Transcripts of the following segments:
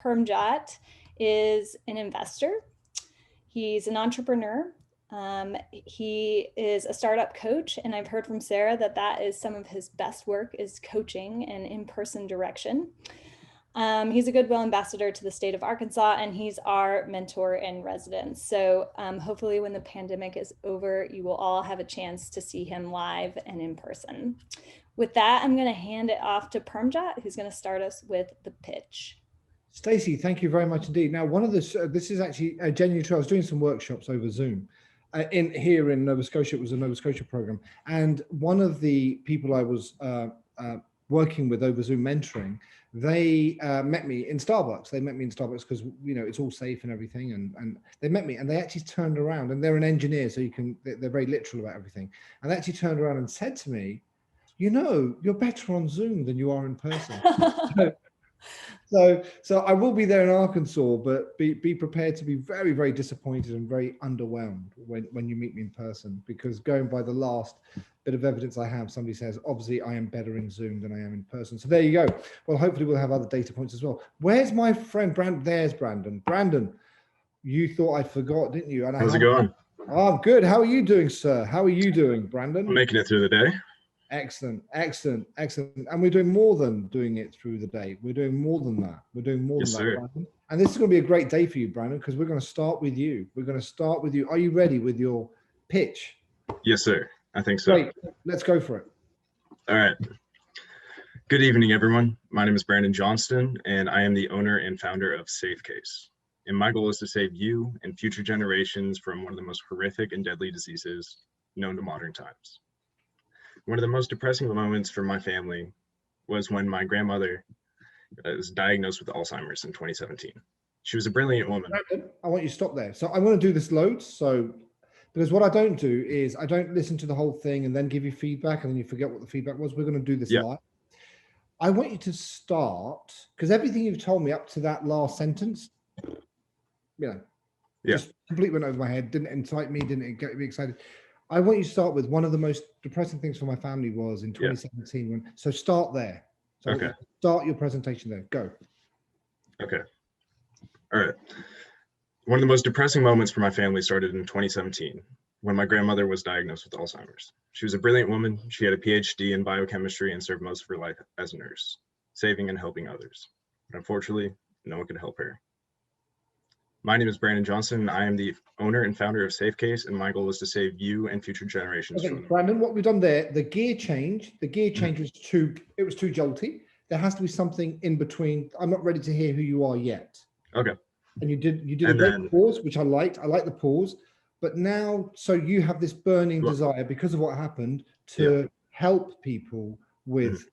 Permjot is an investor. He's an entrepreneur. He is a startup coach, and I've heard from Sarah that that is some of his best work is coaching and in-person direction. He's a Goodwill ambassador to the state of Arkansas, and he's our mentor in residence. So hopefully when the pandemic is over, you will all have a chance to see him live and in person. With that, I'm going to hand it off to Permjot, who's going to start us with the pitch. Stacey, thank you very much indeed. Now, one of this is actually genuinely true. I was doing some workshops over Zoom here in Nova Scotia. It was a Nova Scotia program. And one of the people I was working with over Zoom mentoring, they met me in Starbucks. They met me in Starbucks because, you know, it's all safe and everything. And they met me and they actually turned around, and they're an engineer, so they're very literal about everything. And they actually turned around and said to me, you know, you're better on Zoom than you are in person. So I will be there in Arkansas, but be prepared to be very, very disappointed and very underwhelmed when you meet me in person, because going by the last bit of evidence I have, somebody says, obviously I am better in Zoom than I am in person. So there you go. Well, hopefully we'll have other data points as well. Where's my friend Brandon? There's Brandon. Brandon, you thought I forgot, didn't you? And how's it going? Oh, I'm good. How are you doing, sir? How are you doing, Brandon? I'm making it through the day. Excellent, excellent, excellent. And we're doing more than doing it through the day. We're doing more than that. We're doing more than that, Brandon. And this is going to be a great day for you, Brandon, because we're going to start with you. We're going to start with you. Are you ready with your pitch? Yes, sir. I think so. Great. Let's go for it. All right. Good evening, everyone. My name is Brandon Johnston, and I am the owner and founder of SafeCase. And my goal is to save you and future generations from one of the most horrific and deadly diseases known to modern times. One of the most depressing moments for my family was when my grandmother was diagnosed with Alzheimer's in 2017. She was a brilliant woman. I want you to stop there. So I want to do this loads. Because what I don't do is I don't listen to the whole thing and then give you feedback and then you forget what the feedback was. We're going to do this live. I want you to start, because everything you've told me up to that last sentence, just completely went over my head, didn't excite me, didn't get me excited. I want you to start with one of the most depressing things for my family was in 2017. So start there. So okay. Start your presentation there. Go. Okay. All right. One of the most depressing moments for my family started in 2017 when my grandmother was diagnosed with Alzheimer's. She was a brilliant woman. She had a PhD in biochemistry and served most of her life as a nurse, saving and helping others. But unfortunately, no one could help her. My name is Brandon Johnson. I am the owner and founder of SafeCase, and my goal is to save you and future generations. Okay, Brandon, what we've done there, the gear change was too jolty. There has to be something in between. I'm not ready to hear who you are yet. Okay. And you did a great pause, which I liked. I like the pause. But now, so you have this burning desire because of what happened to help people with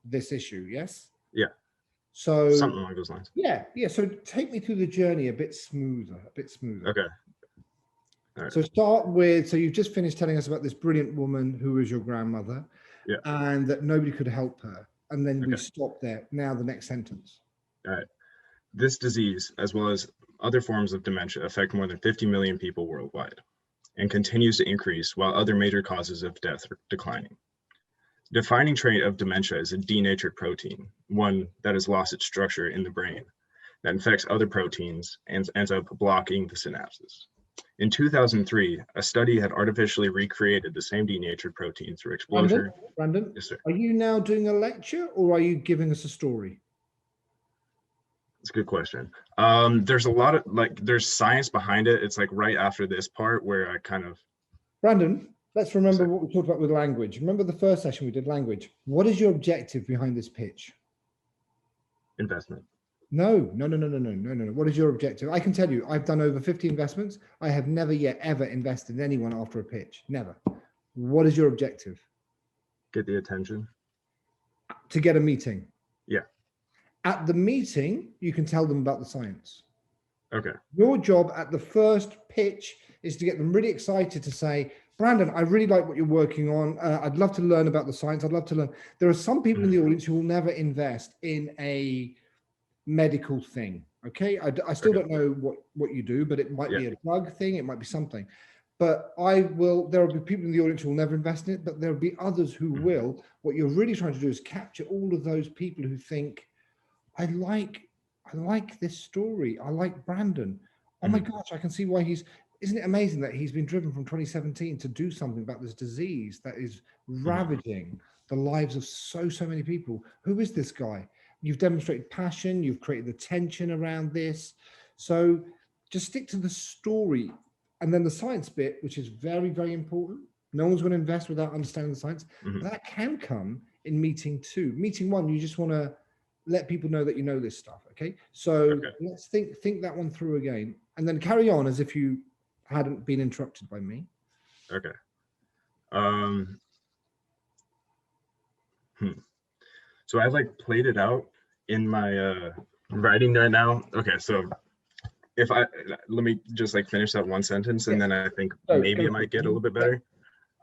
this issue, yes? Yeah. So something along those lines. Yeah. So take me through the journey a bit smoother. Okay. All right. So start with, so you've just finished telling us about this brilliant woman who was your grandmother, and that nobody could help her. And then we stop there. Now the next sentence. All right. This disease, as well as other forms of dementia, affect more than 50 million people worldwide and continues to increase while other major causes of death are declining. Defining trait of dementia is a denatured protein, one that has lost its structure in the brain, that infects other proteins and ends up blocking the synapses. In 2003, a study had artificially recreated the same denatured protein through exposure. Brandon, yes, sir. Are you now doing a lecture or are you giving us a story? It's a good question. There's a lot of, there's science behind it. It's like right after this part where I kind of... Brandon, let's remember what we talked about with language. Remember the first session we did language. What is your objective behind this pitch? Investment. No. What is your objective? I can tell you, I've done over 50 investments. I have never yet ever invested in anyone after a pitch. Never. What is your objective? Get the attention. To get a meeting. Yeah. At the meeting, you can tell them about the science. Okay. Your job at the first pitch is to get them really excited to say, Brandon, I really like what you're working on. I'd love to learn about the science. I'd love to learn. There are some people in the audience who will never invest in a medical thing. Okay. I still don't know what you do, but it might be a drug thing. It might be something. But there will be people in the audience who will never invest in it, but there will be others who will. What you're really trying to do is capture all of those people who think, I like I like this story. I like Brandon. Oh my gosh, I can see why isn't it amazing that he's been driven from 2017 to do something about this disease that is ravaging the lives of so many people? Who is this guy? You've demonstrated passion. You've created the tension around this. So just stick to the story. And then the science bit, which is very, very important. No one's going to invest without understanding the science. That can come in meeting 2. Meeting 1, you just want to let people know that you know this stuff. Okay. So let's think that one through again, and then carry on as if you hadn't been interrupted by me. Okay. So I've like played it out in my writing right now. Okay, so let me just like finish that one sentence, and then I think maybe it might get a little bit better.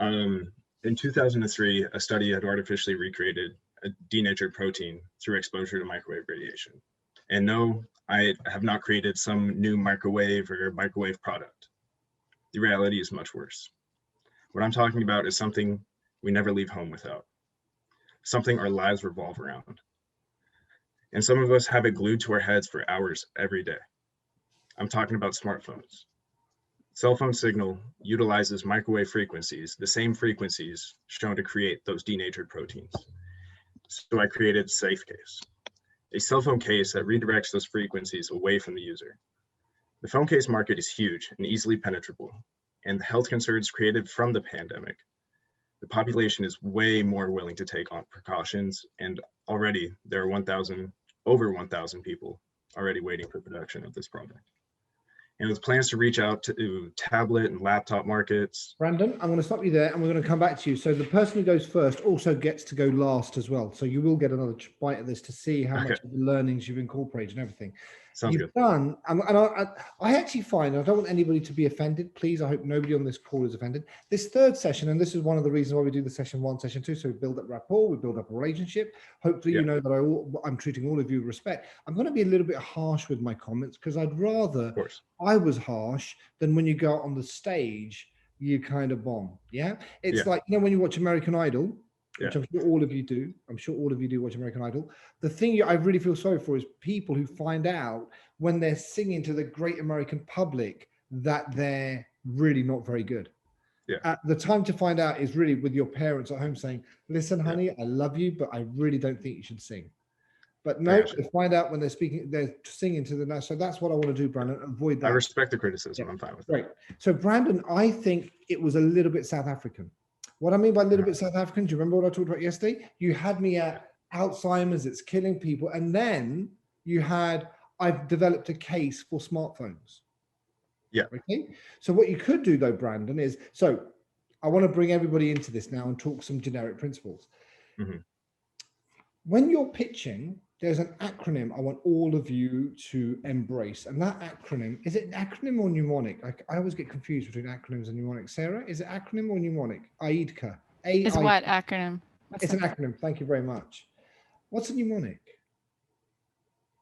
In 2003, a study had artificially recreated a denatured protein through exposure to microwave radiation. And no, I have not created some new microwave product. The reality is much worse. What I'm talking about is something we never leave home without, something our lives revolve around. And some of us have it glued to our heads for hours every day. I'm talking about smartphones. Cell phone signal utilizes microwave frequencies, the same frequencies shown to create those denatured proteins. So I created SafeCase, a cell phone case that redirects those frequencies away from the user. The phone case market is huge and easily penetrable, and the health concerns created from the pandemic. The population is way more willing to take on precautions, and already there are over 1,000 people already waiting for production of this product. And with plans to reach out to tablet and laptop markets. Brandon, I'm going to stop you there, and we're going to come back to you. So the person who goes first also gets to go last as well. So you will get another bite of this to see how much of the learnings you've incorporated and everything. Sounds good. Done, and I actually find, I don't want anybody to be offended. Please, I hope nobody on this call is offended. This third session, and this is one of the reasons why we do the session 1, session 2, so we build up rapport, we build up a relationship. Hopefully, you know that I'm treating all of you with respect. I'm going to be a little bit harsh with my comments because I'd rather I was harsh than when you go out on the stage, you kind of bomb. Yeah, it's like, you know, when you watch American Idol, which I'm sure all of you do. I'm sure all of you do watch American Idol. The thing I really feel sorry for is people who find out when they're singing to the great American public that they're really not very good. The time to find out is really with your parents at home saying, listen, honey, I love you, but I really don't think you should sing. But no, they find out when they're singing to the national. So that's what I want to do, Brandon. Avoid that. I respect the criticism. I'm fine with that. So Brandon, I think it was a little bit South African. What I mean by a little bit South African, do you remember what I talked about yesterday? You had me at Alzheimer's, it's killing people. And then you had, I've developed a case for smartphones. Okay. So what you could do though, Brandon, is, so I want to bring everybody into this now and talk some generic principles. When you're pitching, there's an acronym I want all of you to embrace. And that acronym, is it an acronym or mnemonic? I always get confused between acronyms and mnemonic. Sarah, is it acronym or mnemonic? AIDCA. Is what acronym? It's an acronym. Thank you very much. What's a mnemonic?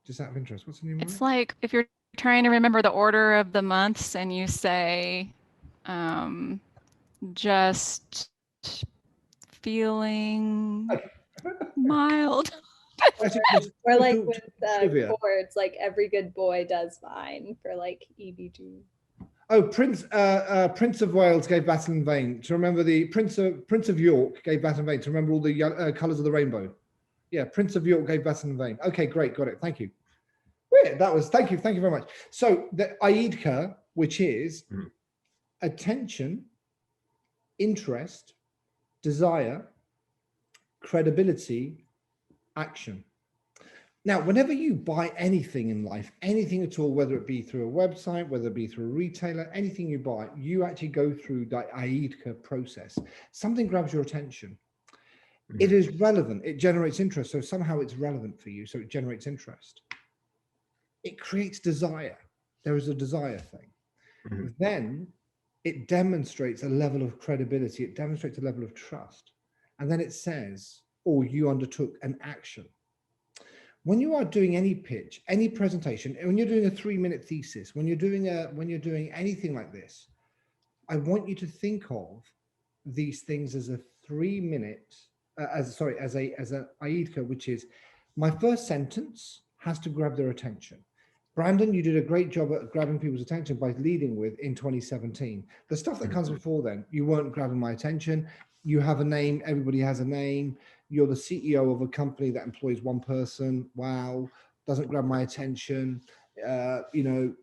Just out of interest, what's a mnemonic? It's like if you're trying to remember the order of the months and you say, just feeling mild. Or like with chords, like every good boy does fine for like EBG. Oh, Prince of Wales gave battle in vain. To remember the Prince of York gave battle in vain. To remember all the colours of the rainbow. Yeah, Prince of York gave battle in vain. Okay, great, got it. Thank you. Yeah, that was, thank you very much. So the AIDCA, which is attention, interest, desire, credibility, action. Now, whenever you buy anything in life, anything at all, whether it be through a website, whether it be through a retailer, anything you buy, you actually go through the AIDCA process. Something grabs your attention. It is relevant. It generates interest. So somehow it's relevant for you. So it generates interest. It creates desire. There is a desire thing. Then it demonstrates a level of credibility. It demonstrates a level of trust. And then it says, or you undertook an action. When you are doing any pitch, any presentation, and when you're doing a 3-minute thesis, when you're doing anything like this, I want you to think of these things as a 3-minute, as an AIDCA, which is my first sentence has to grab their attention. Brandon, you did a great job at grabbing people's attention by leading with in 2017. The stuff that comes before then, you weren't grabbing my attention. You have a name, everybody has a name. You're the CEO of a company that employs one person. Wow, doesn't grab my attention. You know,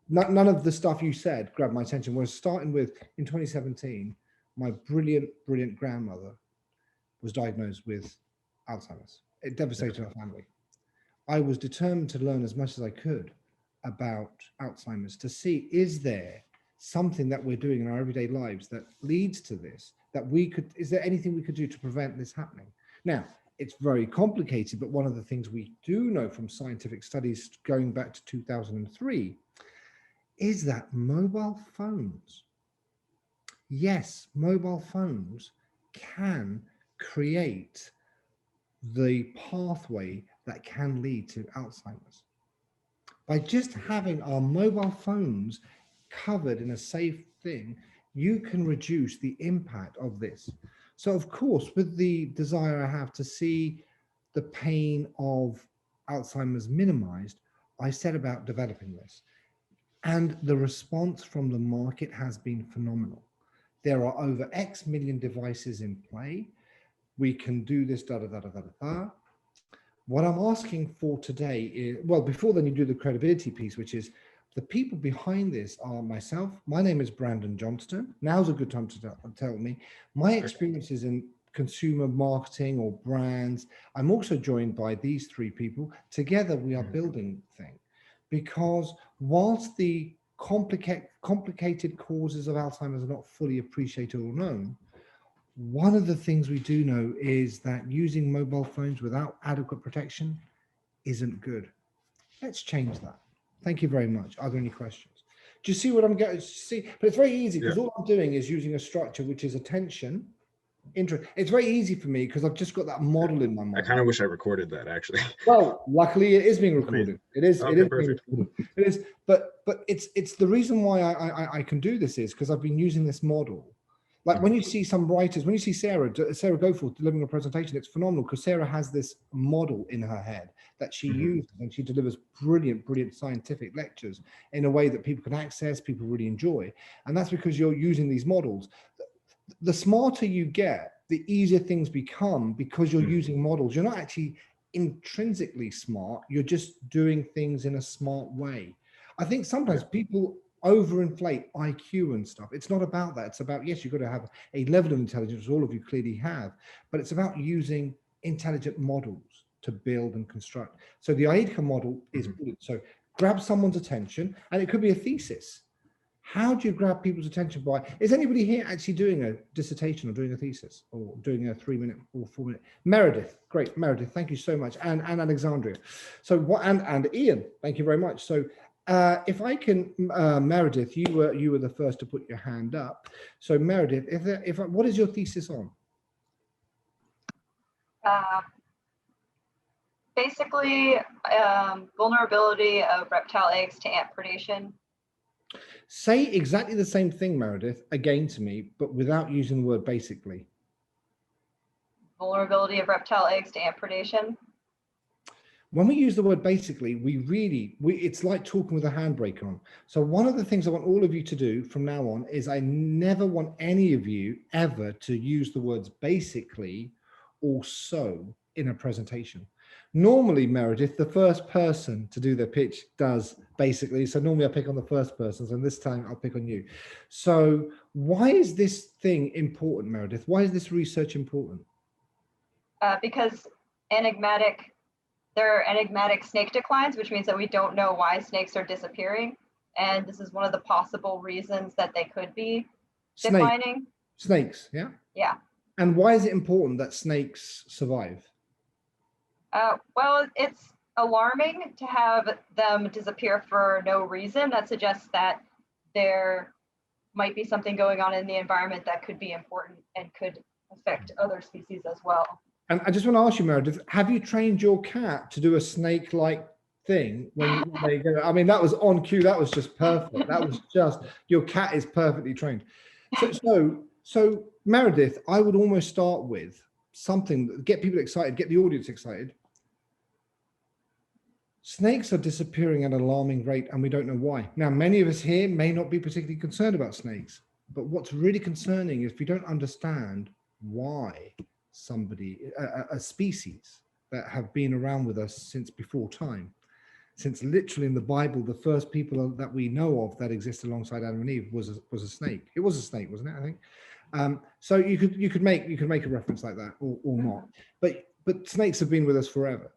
none of the stuff you said grabbed my attention. We're starting with, in 2017, my brilliant grandmother was diagnosed with Alzheimer's. It devastated our family. I was determined to learn as much as I could about Alzheimer's to see, is there something that we're doing in our everyday lives that leads to this, that we could, is there anything we could do to prevent this happening? Now, it's very complicated, but one of the things we do know from scientific studies going back to 2003 is that mobile phones, yes, mobile phones can create the pathway that can lead to Alzheimer's. By just having our mobile phones covered in a safe thing, you can reduce the impact of this. So of course, with the desire I have to see the pain of Alzheimer's minimized, I set about developing this. And the response from the market has been phenomenal. There are over X million devices in play. We can do this, da, da, da, da, da, da. What I'm asking for today is, well, before then you do the credibility piece, which is the people behind this are myself. My name is Brandon Johnston. Now's a good time to tell me my experiences in consumer marketing or brands. I'm also joined by these three people. Together we are building things, because whilst the complicated causes of Alzheimer's are not fully appreciated or known, one of the things we do know is that using mobile phones without adequate protection isn't good. Let's change that. Thank you very much. Are there any questions? Do you see what I'm getting? See, but it's very easy because all I'm doing is using a structure which is attention, interest. It's very easy for me because I've just got that model in my mind. I kind of wish I recorded that actually. Well, luckily it is being recorded. It is. Okay, it is perfect. being recorded. It is. But it's the reason why I can do this is because I've been using this model. Like when you see some writers, when you see Sarah Goforth delivering a presentation, it's phenomenal because Sarah has this model in her head that she uses, and she delivers brilliant scientific lectures in a way that people can access, people really enjoy. And that's because you're using these models. The smarter you get, the easier things become because you're using models. You're not actually intrinsically smart, you're just doing things in a smart way. I think sometimes people overinflate IQ and stuff. It's not about that. It's about, yes, you've got to have a level of intelligence, all of you clearly have, but it's about using intelligent models to build and construct. So the AIDCA model is brilliant. So grab someone's attention, and it could be a thesis. How do you grab people's attention by, is anybody here actually doing a dissertation or doing a thesis or doing a 3-minute or 4-minute? Meredith, great, Meredith, thank you so much. And Alexandria. So what, and Ian, thank you very much. So if I can, Meredith, you were the first to put your hand up. So Meredith, what is your thesis on? Basically, vulnerability of reptile eggs to ant predation. Say exactly the same thing, Meredith, again to me, but without using the word basically. Vulnerability of reptile eggs to ant predation. When we use the word basically, it's like talking with a handbrake on. So one of the things I want all of you to do from now on is I never want any of you ever to use the words basically or so in a presentation. Normally, Meredith, the first person to do their pitch does basically. So normally I pick on the first person, and this time I'll pick on you. So why is this thing important, Meredith? Why is this research important? Because there are enigmatic snake declines, which means that we don't know why snakes are disappearing. And this is one of the possible reasons that they could be declining. Snakes, yeah? Yeah. And why is it important that snakes survive? Well, it's alarming to have them disappear for no reason. That suggests that there might be something going on in the environment that could be important and could affect other species as well. And I just want to ask you, Meredith, have you trained your cat to do a snake-like thing when they go? I mean, that was on cue. That was just perfect. That was just, your cat is perfectly trained. So Meredith, I would almost start with something that get people excited, get the audience excited. snakes are disappearing at an alarming rate, and we don't know why. Now, many of us here may not be particularly concerned about snakes, but what's really concerning is if we don't understand why a species that have been around with us since before time, since literally in the Bible, the first people that we know of that exist alongside Adam and Eve was a snake. It was a snake, wasn't it? I think. So you could make a reference like that or not, but snakes have been with us forever.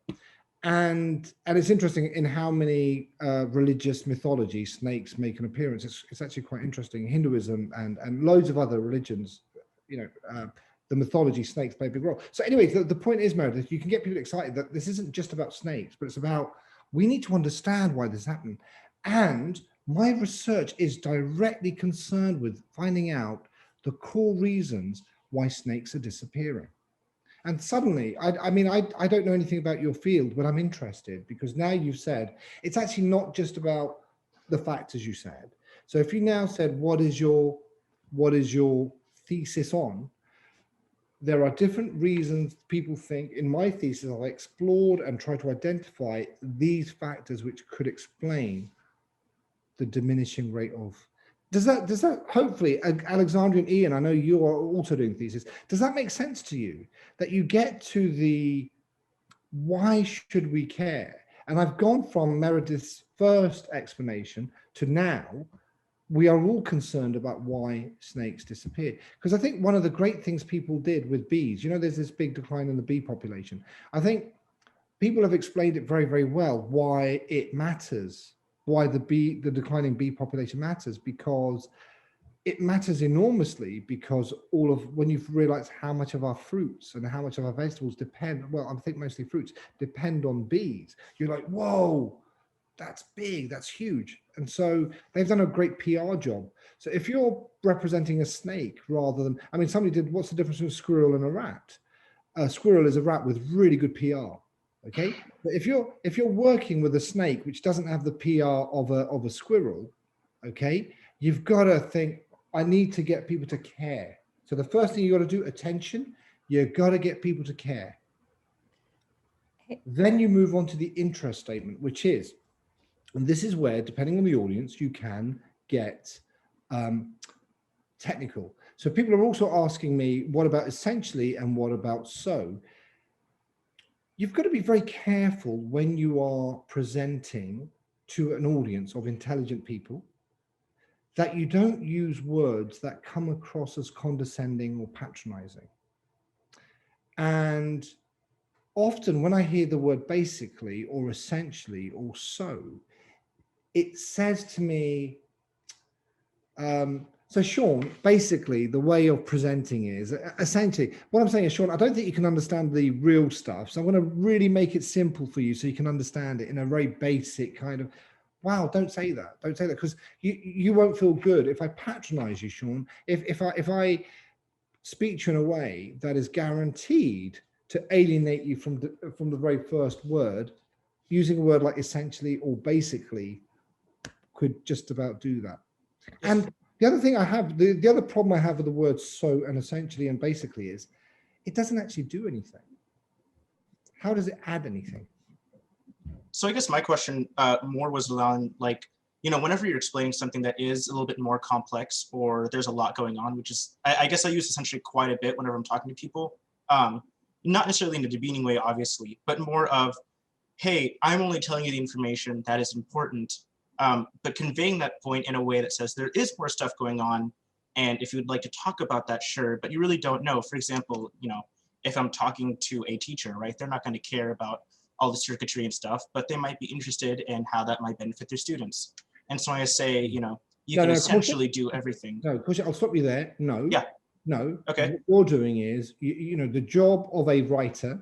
And it's interesting in how many religious mythologies snakes make an appearance. It's actually quite interesting. Hinduism and loads of other religions, the mythology, snakes play a big role. So anyway, the point is, Meredith, you can get people excited that this isn't just about snakes, but it's about, we need to understand why this happened. And my research is directly concerned with finding out the core reasons why snakes are disappearing. And suddenly, I don't know anything about your field, but I'm interested because now you've said it's actually not just about the facts, as you said. So if you now said, what is your thesis on? There are different reasons people think. In my thesis, I explored and tried to identify these factors which could explain the diminishing rate of. Does that hopefully, Alexandria and Ian, I know you are also doing thesis. Does that make sense to you that you get to the why should we care? And I've gone from Meredith's first explanation to now we are all concerned about why snakes disappear. Because I think one of the great things people did with bees, there's this big decline in the bee population. I think people have explained it very, very well why it matters. Why the declining bee population matters, because it matters enormously, because when you've realized how much of our fruits and how much of our vegetables depend, well, I think mostly fruits, depend on bees. You're like, whoa, that's big, that's huge. And so they've done a great PR job. So if you're representing a snake rather than, somebody did, what's the difference between a squirrel and a rat? A squirrel is a rat with really good PR. Okay, but if you're working with a snake which doesn't have the PR of a squirrel, okay, you've got to think, I need to get people to care. So the first thing you got to do, attention, you've got to get people to care. Then you move on to the interest statement, which is, and this is where, depending on the audience, you can get technical. So people are also asking me, what about essentially and what about so? You've got to be very careful when you are presenting to an audience of intelligent people that you don't use words that come across as condescending or patronizing. And often when I hear the word basically or essentially or so, it says to me, so Sean, basically the way of presenting is essentially what I'm saying is, Sean, I don't think you can understand the real stuff. So I'm going to really make it simple for you so you can understand it in a very basic kind of, wow, don't say that. Don't say that, because you won't feel good if I patronize you, Sean. If I speak to you in a way that is guaranteed to alienate you from the very first word, using a word like essentially or basically could just about do that. And the other thing I have, the other problem I have with the words so and essentially and basically is it doesn't actually do anything. How does it add anything? So I guess my question more was around, whenever you're explaining something that is a little bit more complex or there's a lot going on, which is, I guess I use essentially quite a bit whenever I'm talking to people, not necessarily in a demeaning way, obviously, but more of, hey, I'm only telling you the information that is important. But conveying that point in a way that says there is more stuff going on, and if you'd like to talk about that, sure, but you really don't know. For example, if I'm talking to a teacher, right, they're not going to care about all the circuitry and stuff, but they might be interested in how that might benefit their students. And so I say, you can essentially do everything. No, I'll stop you there. No. Yeah. No. Okay. What you're doing is, the job of a writer,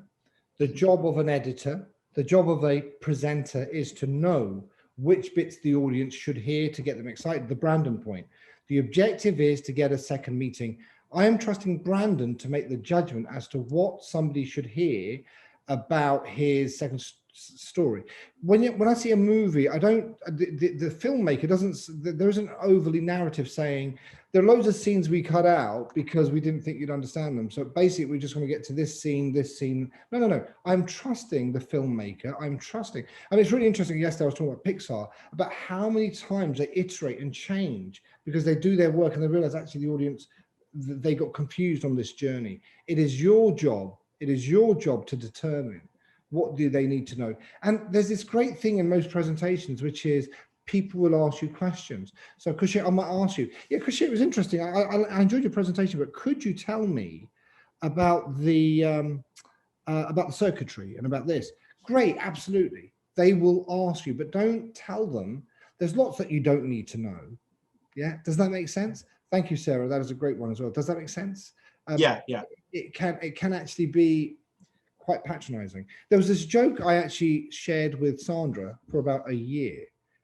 the job of an editor, the job of a presenter is to know which bits the audience should hear to get them excited. The Brandon point. The objective is to get a second meeting. I am trusting Brandon to make the judgment as to what somebody should hear about his second story. When I see a movie, I don't, the filmmaker doesn't, there isn't overly narrative saying, there are loads of scenes we cut out because we didn't think you'd understand them. So basically we just want to get to this scene. No. I'm trusting the filmmaker. I'm trusting. And it's really interesting. Yesterday I was talking about Pixar, about how many times they iterate and change because they do their work and they realize actually the audience, they got confused on this journey. It is your job. It is your job to determine what do they need to know. And there's this great thing in most presentations, which is people will ask you questions. So Kushit, I might ask you, yeah, Kushit, it was interesting. I enjoyed your presentation, but could you tell me about the circuitry and about this? Great, absolutely. They will ask you, but don't tell them. There's lots that you don't need to know. Yeah, does that make sense? Thank you, Sarah. That is a great one as well. Does that make sense? Yeah. It can actually be quite patronizing. There was this joke I actually shared with Sandra for about a year,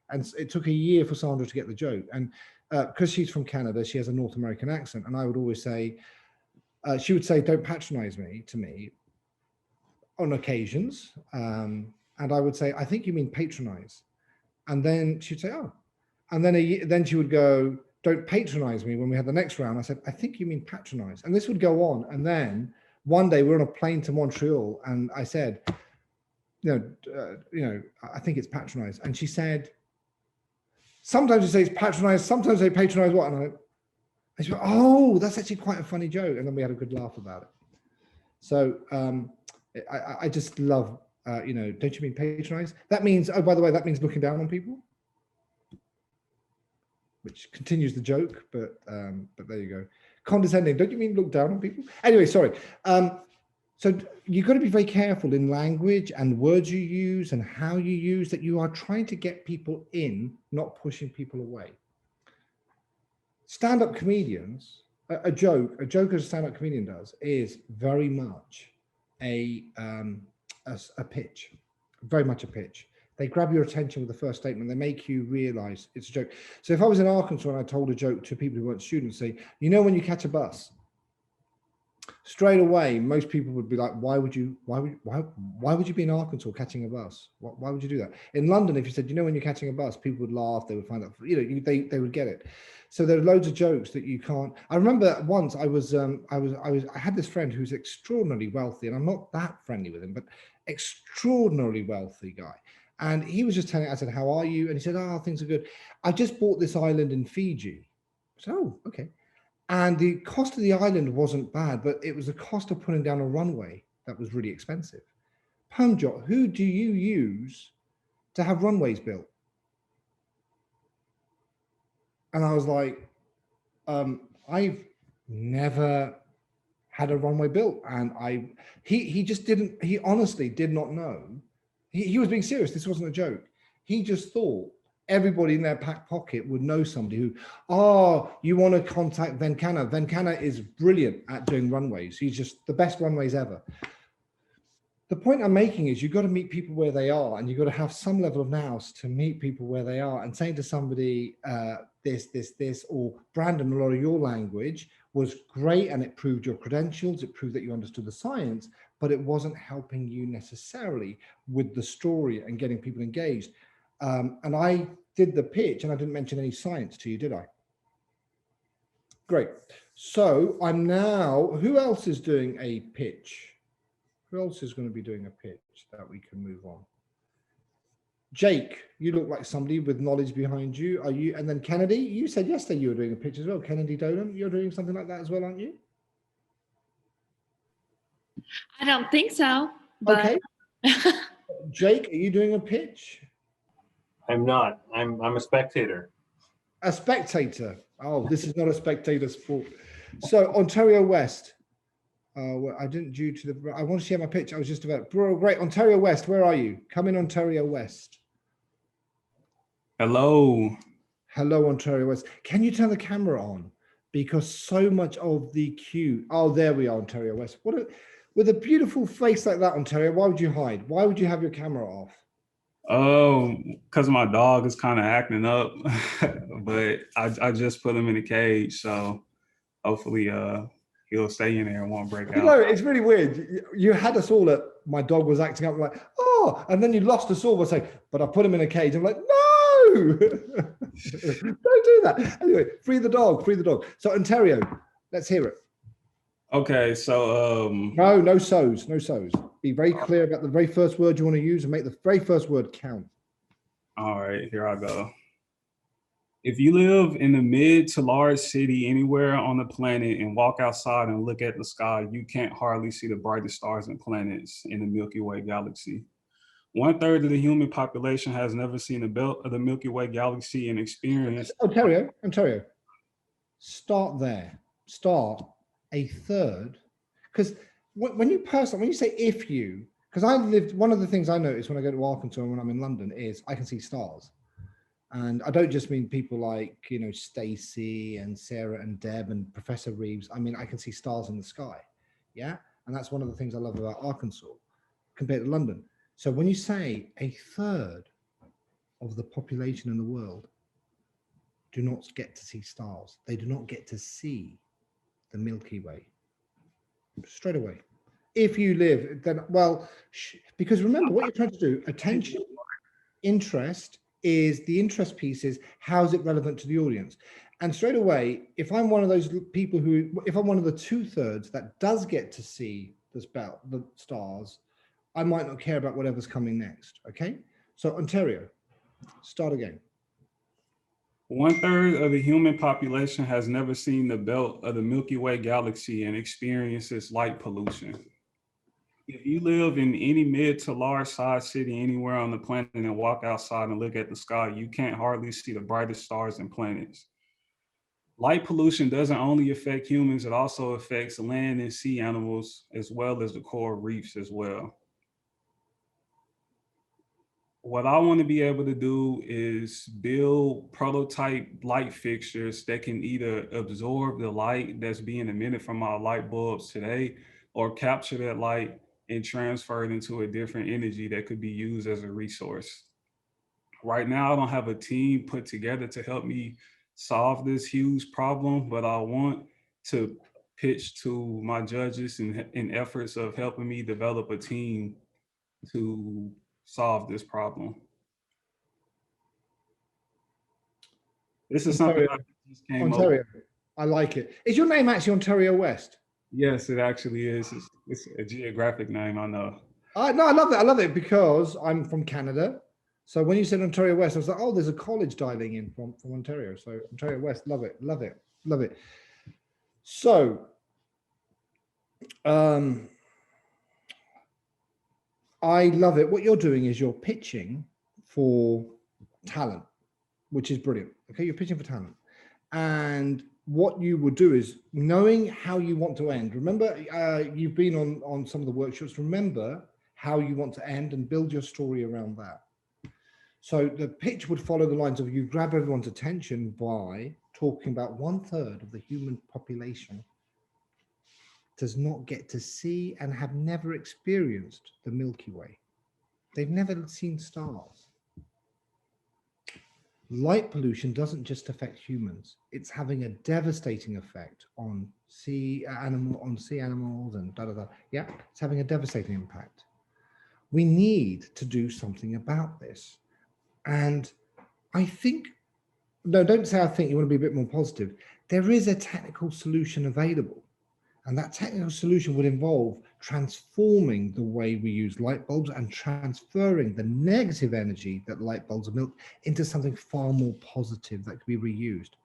and it took a year for Sandra to get the joke. And because she's from Canada, she has a North American accent, and I would always say, she would say, "Don't patronize me," to me on occasions, and I would say, "I think you mean patronize," and then she'd say, "Oh," and then she would go, "Don't patronize me." When we had the next round, I said, "I think you mean patronize," and this would go on, and then one day we were on a plane to Montreal, and I said, I think it's patronize. And she said, sometimes you say it's patronize, sometimes they patronize what? And I said, oh, that's actually quite a funny joke. And then we had a good laugh about it. So I just love, don't you mean patronize? That means, oh, by the way, that means looking down on people, which continues the joke, but there you go. Condescending, don't you mean look down on people? Anyway, sorry. So you've got to be very careful in language and words you use and how you use, that you are trying to get people in, not pushing people away. Stand-up comedians, a joke as a stand-up comedian does is very much a pitch, very much a pitch. They grab your attention with the first statement. They make you realize it's a joke. So if I was in Arkansas and I told a joke to people who weren't students, say, when you catch a bus, straight away, most people would be like, why would you be in Arkansas catching a bus? Why would you do that? In London, if you said, when you're catching a bus, people would laugh. They would find out, they would get it. So there are loads of jokes that you can't. I remember once I had this friend who's extraordinarily wealthy, and I'm not that friendly with him, but extraordinarily wealthy guy. And he was just telling me, I said, how are you? And he said, oh, things are good. I just bought this island in Fiji. I said, oh, okay. And the cost of the island wasn't bad, but it was the cost of putting down a runway that was really expensive. Permjot, who do you use to have runways built? And I was like, I've never had a runway built. And he honestly did not know. He was being serious. This wasn't a joke. He just thought everybody in their back pocket would know somebody who, you want to contact Venkana. Venkana is brilliant at doing runways. He's just the best runways ever. The point I'm making is you've got to meet people where they are, and you've got to have some level of nous to meet people where they are. And saying to somebody, this, or Brandon, a lot of your language was great, and it proved your credentials, it proved that you understood the science, but it wasn't helping you necessarily with the story and getting people engaged. And I did the pitch, and I didn't mention any science to you, did I? Great. So I'm now, who else is doing a pitch? Who else is going to be doing a pitch that we can move on? Jake, you look like somebody with knowledge behind you. Are you? And then Kennedy, you said yesterday you were doing a pitch as well. Kennedy Dolan, you're doing something like that as well, aren't you? I don't think so. But... Okay. Jake, are you doing a pitch? I'm not. I'm a spectator. A spectator. Oh, this is not a spectator sport. So Ontario West. Well, I didn't due to the. I want to share my pitch. I was just about. Bro, great. Ontario West. Where are you? Come in, Ontario West. Hello. Hello, Ontario West. Can you turn the camera on? Because so much of the queue. Oh, there we are, Ontario West. With a beautiful face like that, Ontario. Why would you hide? Why would you have your camera off? Oh, because my dog is kind of acting up, but I just put him in a cage, so hopefully he'll stay in there and won't break You out. know, it's really weird. You had us all at, my dog was acting up, like, oh, and then you lost us all by saying, but I put him in a cage. I'm like, no, don't do that. Anyway, free the dog, free the dog. So Ontario, let's hear it. Okay, so No so's, no so's. Be very clear about the very first word you want to use and make the very first word count. all right, here I go. If you live in a mid to large city anywhere on the planet and walk outside and look at the sky, you can't hardly see the brightest stars and planets in the Milky Way galaxy. 1/3 of the human population has never seen the belt of the Milky Way galaxy and experienced. Ontario, start there. Start a third. Because when you say if you, because one of the things I notice when I go to Arkansas and when I'm in London is I can see stars. And I don't just mean people like, you know, Stacy and Sarah and Deb and Professor Reeves. I mean, I can see stars in the sky. Yeah. And that's one of the things I love about Arkansas compared to London. So when you say a third of the population in the world do not get to see stars, they do not get to see the Milky Way straight away. If you live, then, well, because remember what you're trying to do, attention, interest, is the interest piece is how is it relevant to the audience? And straight away, if I'm one of those people if I'm one of the 2/3 that does get to see the stars, I might not care about whatever's coming next. Okay. So Ontario, start again. 1/3 of the human population has never seen the belt of the Milky Way galaxy and experiences light pollution. If you live in any mid to large size city anywhere on the planet and walk outside and look at the sky, you can't hardly see the brightest stars and planets. Light pollution doesn't only affect humans, it also affects land and sea animals, as well as the coral reefs as well. What I want to be able to do is build prototype light fixtures that can either absorb the light that's being emitted from our light bulbs today, or capture that light and transfer it into a different energy that could be used as a resource. Right now, I don't have a team put together to help me solve this huge problem, but I want to pitch to my judges in efforts of helping me develop a team to solve this problem. This is something I just came up with. I like it. Is your name actually Ontario West? Yes, it actually is. It's a geographic name, I know. No, I love that. I love it because I'm from Canada. So when you said Ontario West, I was like, oh, there's a college dialing in from Ontario. So Ontario West, love it, love it, love it. So I love it. What you're doing is you're pitching for talent, which is brilliant. Okay, you're pitching for talent. And what you would do is knowing how you want to end. Remember, you've been on some of the workshops. Remember how you want to end and build your story around that. So the pitch would follow the lines of you grab everyone's attention by talking about 1/3 of the human population does not get to see and have never experienced the Milky Way. They've never seen stars. Light pollution doesn't just affect humans. It's having a devastating effect on sea animals and da da da. Yeah, it's having a devastating impact. We need to do something about this. And I think, no, don't say I think, you want to be a bit more positive. There is a technical solution available. And that technical solution would involve transforming the way we use light bulbs and transferring the negative energy that light bulbs emit into something far more positive that can be reused.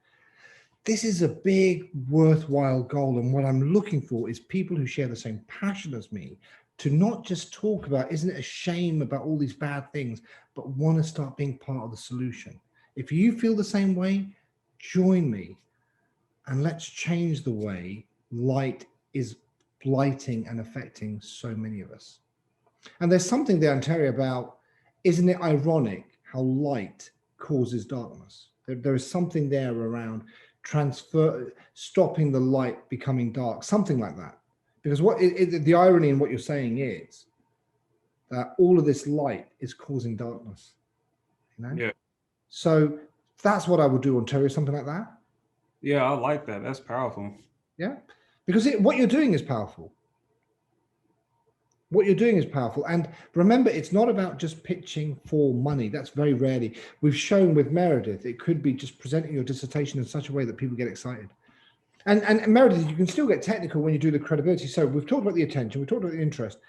This is a big, worthwhile goal. And what I'm looking for is people who share the same passion as me to not just talk about, isn't it a shame about all these bad things, but want to start being part of the solution. If you feel the same way, join me and let's change the way light is blighting and affecting so many of us. And there's something there, Ontario, about, isn't it ironic how light causes darkness? There is something there around stopping the light becoming dark, something like that. Because the irony in what you're saying is that all of this light is causing darkness. You know? Yeah. So that's what I would do, Ontario, something like that. Yeah, I like that. That's powerful. Yeah. because what you're doing is powerful. What you're doing is powerful. And remember, it's not about just pitching for money. That's very rarely. We've shown with Meredith, it could be just presenting your dissertation in such a way that people get excited. And Meredith, you can still get technical when you do the credibility. So we've talked about the attention, we've talked about the interest.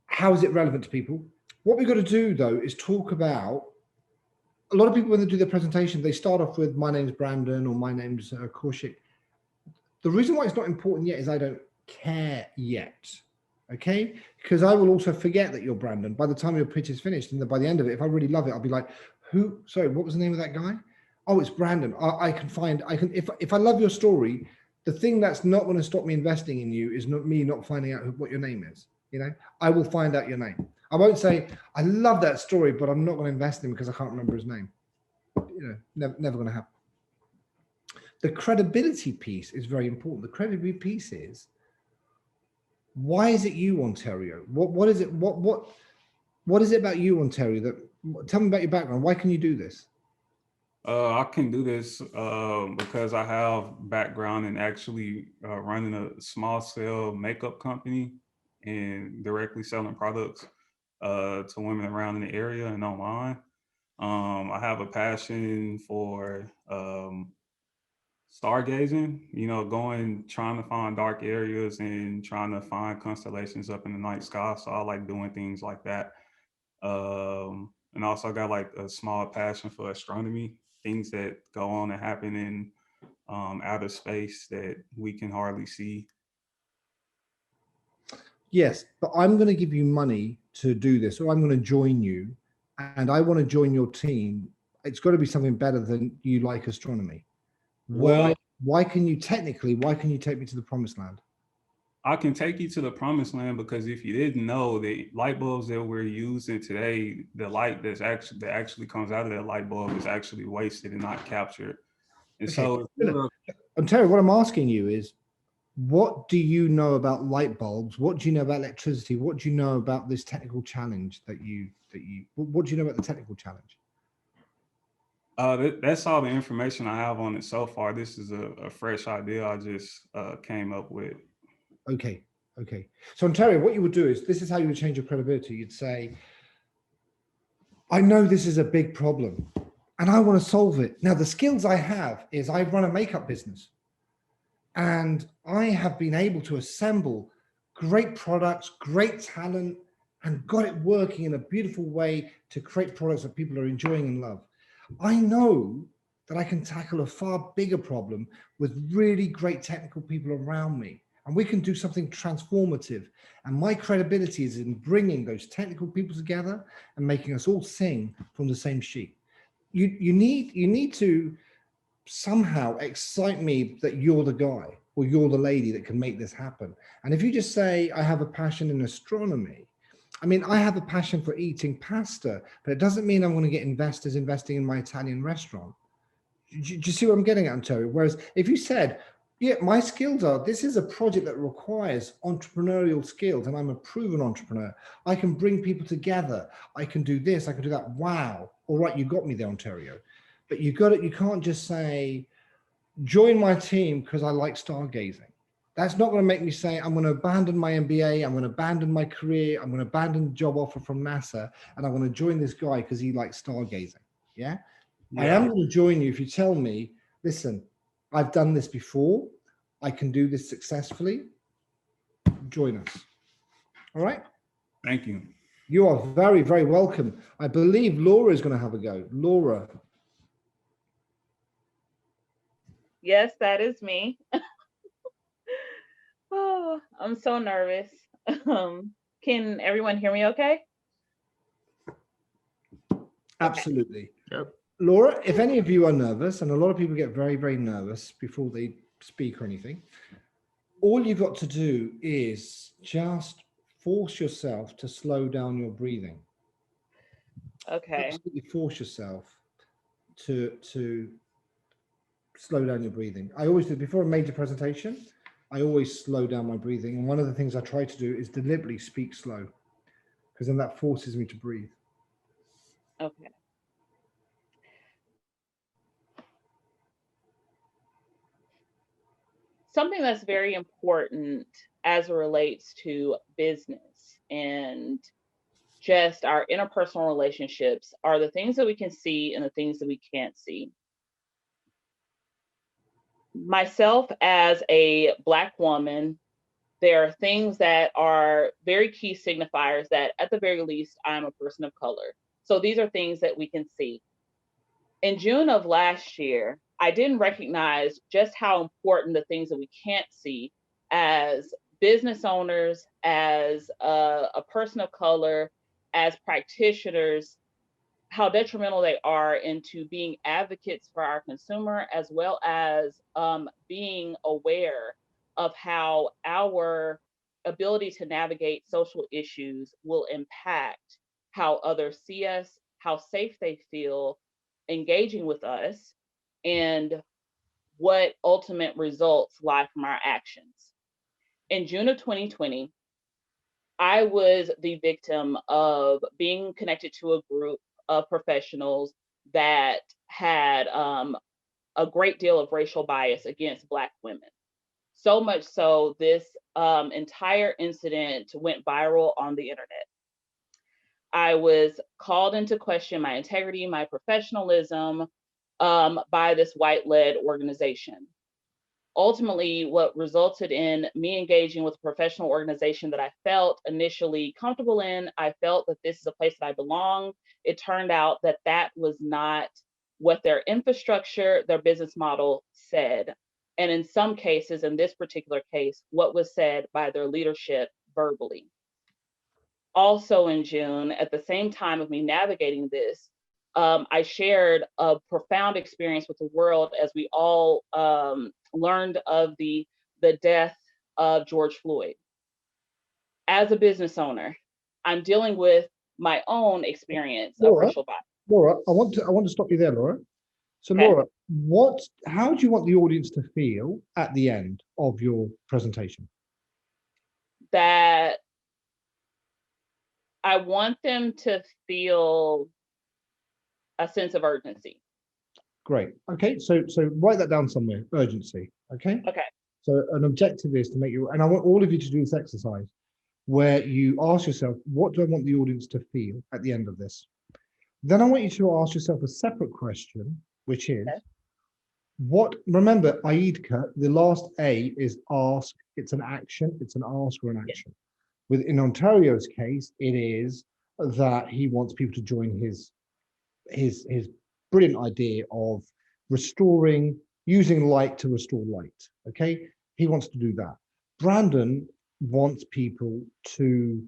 How is it relevant to people? What we've got to do, though, is talk about, a lot of people, when they do their presentation, they start off with, my name's Brandon, or my name's Kaushik. The reason why it's not important yet is I don't care yet. Okay, because I will also forget that you're Brandon by the time your pitch is finished, and then by the end of it, if I really love it, I'll be like, sorry, what was the name of that guy? Oh, it's Brandon. If I love your story, the thing that's not going to stop me investing in you is not finding out what your name is. You know, I will find out your name. I won't say, I love that story, but I'm not going to invest in him because I can't remember his name. You know, never going to happen. The credibility piece is very important. The credibility piece is, why is it you, Ontario? What is it? What is it about you, Ontario? Tell me about your background. Why can you do this? I can do this because I have background in actually running a small scale makeup company and directly selling products to women around in the area and online. I have a passion for stargazing, you know, trying to find dark areas and trying to find constellations up in the night sky. So I like doing things like that. And also I got like a small passion for astronomy, things that go on and happen in outer space that we can hardly see. Yes, but I'm going to give you money to do this, or I'm going to join you, and I want to join your team. It's got to be something better than you like astronomy. Well, why can you take me to the promised land? I can take you to the promised land because if you didn't know, the light bulbs that we're using today, the light that actually comes out of that light bulb is actually wasted and not captured. And Okay. so, Ontario, what I'm asking you is, what do you know about light bulbs? What do you know about electricity? What do you know about this technical challenge what do you know about the technical challenge? That's all the information I have on it so far. This is a fresh idea I just came up with. Okay. So Ontario, what you would do is, this is how you would change your credibility. You'd say, I know this is a big problem and I want to solve it. Now, the skills I have is I run a makeup business and I have been able to assemble great products, great talent, and got it working in a beautiful way to create products that people are enjoying and love. I know that I can tackle a far bigger problem with really great technical people around me, and we can do something transformative. And my credibility is in bringing those technical people together and making us all sing from the same sheet. You need to somehow excite me that you're the guy or you're the lady that can make this happen. And if you just say, I have a passion in astronomy, I mean, I have a passion for eating pasta, but it doesn't mean I'm going to get investors investing in my Italian restaurant. Do you see what I'm getting at, Ontario? Whereas if you said, yeah, my skills are, this is a project that requires entrepreneurial skills, and I'm a proven entrepreneur. I can bring people together. I can do this, I can do that. Wow. All right, you got me there, Ontario. But you can't just say, join my team because I like stargazing. That's not going to make me say, I'm going to abandon my MBA, I'm going to abandon my career, I'm going to abandon the job offer from NASA, and I'm going to join this guy because he likes stargazing. Yeah? I am going to join you if you tell me, listen, I've done this before, I can do this successfully. Join us. All right? Thank you. You are very, very welcome. I believe Laura is going to have a go. Laura. Yes, that is me. Oh, I'm so nervous. Can everyone hear me okay? Absolutely. Yep. Laura, if any of you are nervous, and a lot of people get very, very nervous before they speak or anything, all you've got to do is just force yourself to slow down your breathing. Okay. Absolutely force yourself to slow down your breathing. I always do, before a major presentation, I always slow down my breathing. And one of the things I try to do is deliberately speak slow, because then that forces me to breathe. Okay. something that's very important as it relates to business and just our interpersonal relationships are the things that we can see and the things that we can't see. Myself as a Black woman, there are things that are very key signifiers that at the very least, I'm a person of color. So these are things that we can see. In June of last year, I didn't recognize just how important the things that we can't see as business owners, as a person of color, as practitioners, how detrimental they are into being advocates for our consumer, as well as being aware of how our ability to navigate social issues will impact how others see us, how safe they feel engaging with us, and what ultimate results lie from our actions. In June of 2020, I was the victim of being connected to a group of professionals that had a great deal of racial bias against Black women. So much so, this entire incident went viral on the internet. I was called into question my integrity, my professionalism by this white-led organization. Ultimately, what resulted in me engaging with a professional organization that I felt initially comfortable in, I felt that this is a place that I belong. It turned out that that was not what their infrastructure, their business model said. And in some cases, in this particular case, what was said by their leadership verbally. Also in June, at the same time of me navigating this, I shared a profound experience with the world as we all learned of the death of George Floyd. As a business owner, I'm dealing with my own experience of racial bias. Laura, I want to stop you there, Laura. So Okay. Laura, how do you want the audience to feel at the end of your presentation? That I want them to feel a sense of urgency. Great. Okay, so write that down somewhere. Urgency. Okay. Okay. So an objective is to make you, and I want all of you to do this exercise where you ask yourself, what do I want the audience to feel at the end of this? Then I want you to ask yourself a separate question, which is, remember, AIDCA, the last A is ask, it's an action, it's an ask or an action. In Ontario's case, it is that he wants people to join his brilliant idea of using light to restore light. Okay, he wants to do that. Brandon wants people to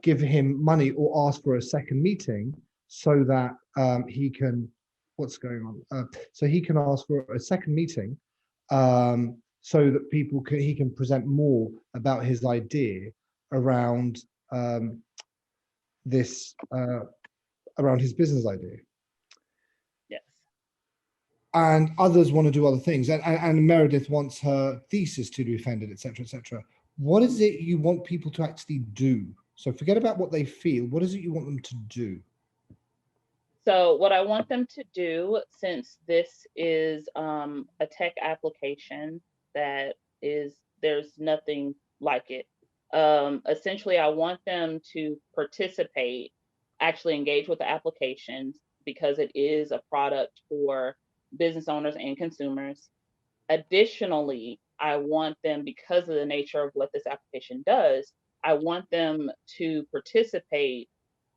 give him money or ask for a second meeting so that he can, so he can ask for a second meeting so that he can present more about his idea around around his business idea. Yes. And others want to do other things. And Meredith wants her thesis to be defended, etc., etc. What is it you want people to actually do? So forget about what they feel. What is it you want them to do? So what I want them to do, since this is a tech application that there's nothing like it. Essentially, I want them to participate, actually engage with the applications because it is a product for business owners and consumers. Additionally, I want them, because of the nature of what this application does, I want them to participate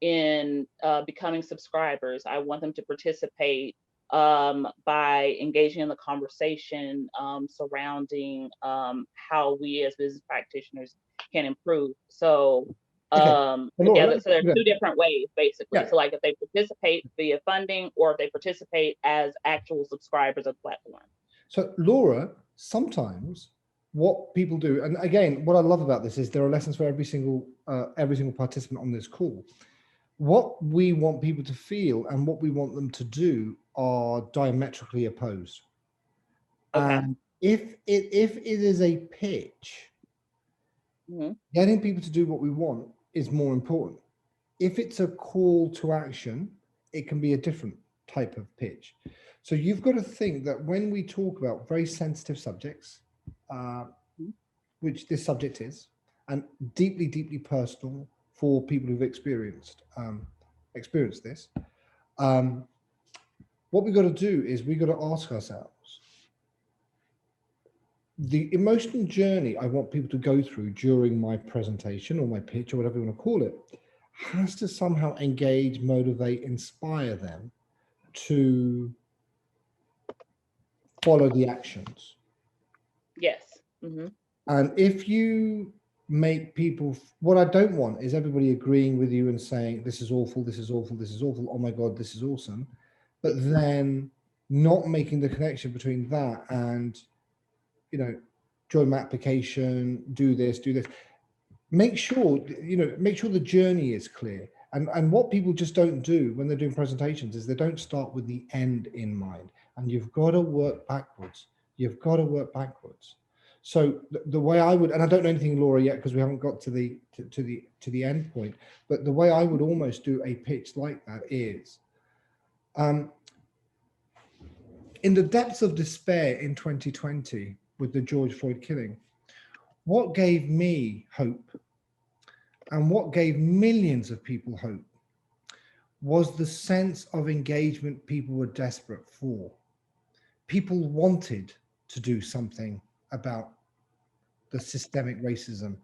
in becoming subscribers. I want them to participate by engaging in the conversation surrounding how we as business practitioners can improve. So together, so there's two different ways, basically. So like if they participate via funding or if they participate as actual subscribers of the platform. So Laura, sometimes what people do, and again, what I love about this is there are lessons for every single participant on this call. What we want people to feel and what we want them to do are diametrically opposed. Okay. And if it is a pitch, getting people to do what we want is more important. If it's a call to action, it can be a different type of pitch. So you've got to think that when we talk about very sensitive subjects, which this subject is, and deeply, deeply personal for people who've experienced this. What we've got to do is we've got to ask ourselves, the emotional journey I want people to go through during my presentation or my pitch or whatever you want to call it has to somehow engage, motivate, inspire them to follow the actions. Yes. Mm-hmm. And if you make people, what I don't want is everybody agreeing with you and saying, this is awful, this is awful, this is awful, oh my God, this is awesome. But then not making the connection between that and, you know, join my application, do this, do this. Make sure, you know, make sure the journey is clear. And what people just don't do when they're doing presentations is they don't start with the end in mind. And you've got to work backwards. You've got to work backwards. So the way I would, and I don't know anything, Laura, yet because we haven't got to the end point, but the way I would almost do a pitch like that is, in the depths of despair in 2020 with the George Floyd killing, what gave me hope and what gave millions of people hope was the sense of engagement people were desperate for. People wanted to do something about the systemic racism.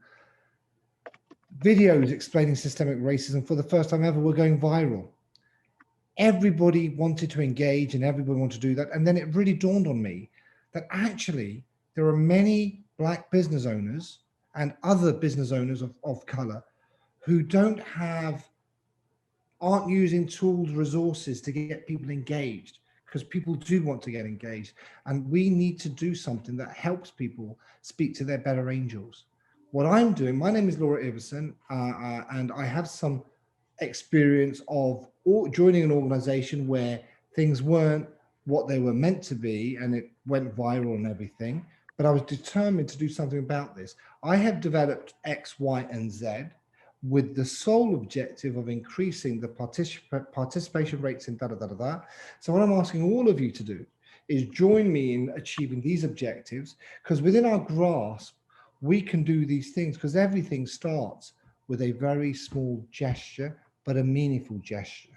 Videos explaining systemic racism for the first time ever were going viral. Everybody wanted to engage and everybody wanted to do that. And then it really dawned on me that actually there are many Black business owners and other business owners of color who aren't using tools, resources to get people engaged, because people do want to get engaged. And we need to do something that helps people speak to their better angels. What I'm doing, my name is Laura Iverson, and I have some experience of joining an organization where things weren't what they were meant to be and it went viral and everything, but I was determined to do something about this. I have developed X, Y, and Z with the sole objective of increasing the participation rates in da-da-da-da-da. So what I'm asking all of you to do is join me in achieving these objectives, because within our grasp, we can do these things, because everything starts with a very small gesture, but a meaningful gesture.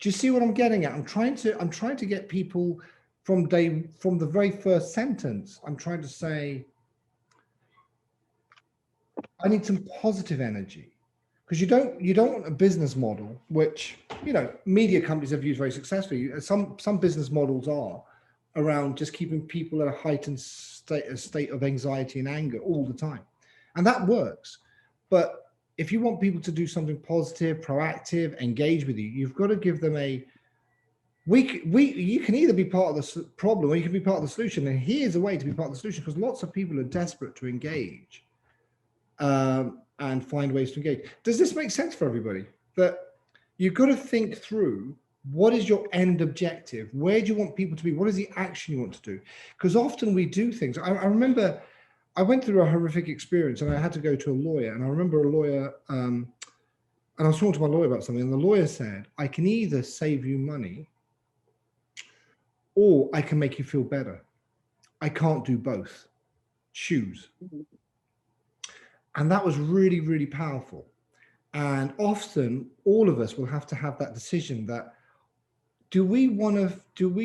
Do you see what I'm getting at? I'm trying to get people from the very first sentence. I'm trying to say, I need some positive energy, because you don't want a business model, which, you know, media companies have used very successfully. Some business models are around just keeping people at a heightened state of anxiety and anger all the time, and that works. But if you want people to do something positive, proactive, engage with you, you've got to give them you can either be part of the problem or you can be part of the solution. And here's a way to be part of the solution, because lots of people are desperate to engage and find ways to engage. Does this make sense for everybody? That you've got to think through, what is your end objective? Where do you want people to be? What is the action you want to do? Because often we do things. I remember I went through a horrific experience and I had to go to a lawyer, and I remember a lawyer, and I was talking to my lawyer about something, and the lawyer said, I can either save you money or I can make you feel better. I can't do both. Choose. Mm-hmm. And that was really, really powerful. And often all of us will have to have that decision that, do we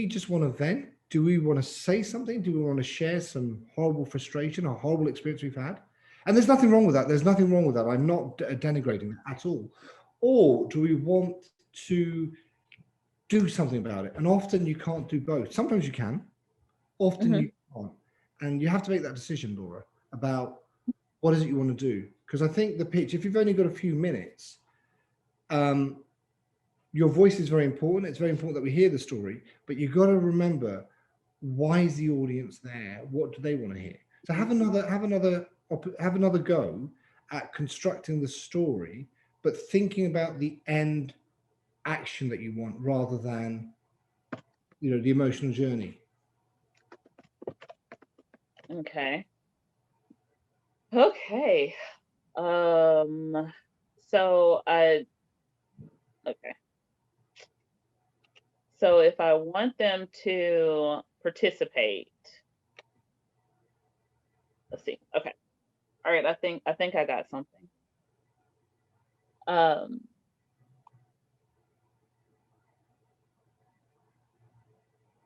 just want to vent? Do we want to say something? Do we want to share some horrible frustration or horrible experience we've had? And there's nothing wrong with that. There's nothing wrong with that. I'm not denigrating that at all. Or do we want to do something about it? And often you can't do both. Sometimes you can, often you can't. And you have to make that decision, Laura, about what is it you want to do? Because I think the pitch, if you've only got a few minutes, your voice is very important. It's very important that we hear the story, but you've got to remember, why is the audience there? What do they want to hear? So have another go at constructing the story, but thinking about the end action that you want rather than, you know, the emotional journey. Okay. Okay. So if I want them to participate, let's see. Okay. All right. I think I got something.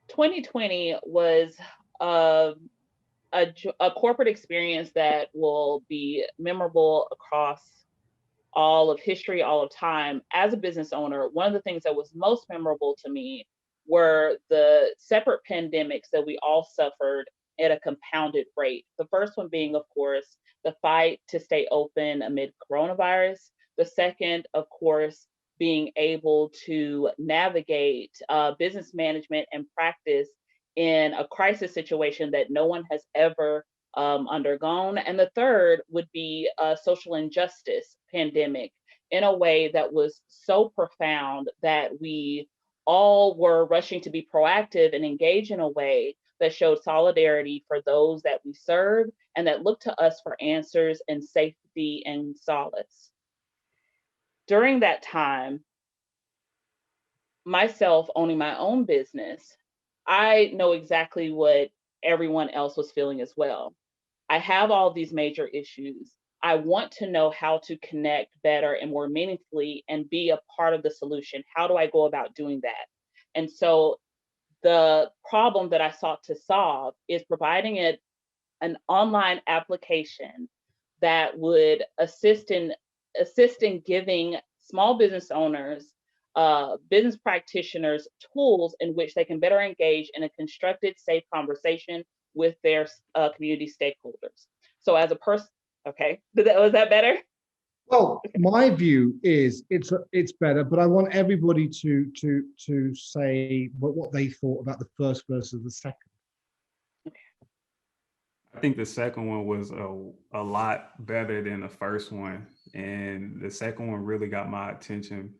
2020 was a corporate experience that will be memorable across all of history, all of time. As a business owner, one of the things that was most memorable to me were the separate pandemics that we all suffered at a compounded rate. The first one being, of course, the fight to stay open amid coronavirus. The second, of course, being able to navigate business management and practice in a crisis situation that no one has ever undergone. And the third would be a social injustice pandemic in a way that was so profound that we all were rushing to be proactive and engage in a way that showed solidarity for those that we serve and that looked to us for answers and safety and solace. During that time, myself owning my own business, I know exactly what everyone else was feeling as well. I have all these major issues. I want to know how to connect better and more meaningfully and be a part of the solution. How do I go about doing that? And so the problem that I sought to solve is providing an online application that would assist in giving small business owners, business practitioners tools in which they can better engage in a constructed, safe conversation with their community stakeholders. So as a person, okay, was that better? Well, my view is it's better, but I want everybody to say what they thought about the first versus the second. I think the second one was a lot better than the first one, and the second one really got my attention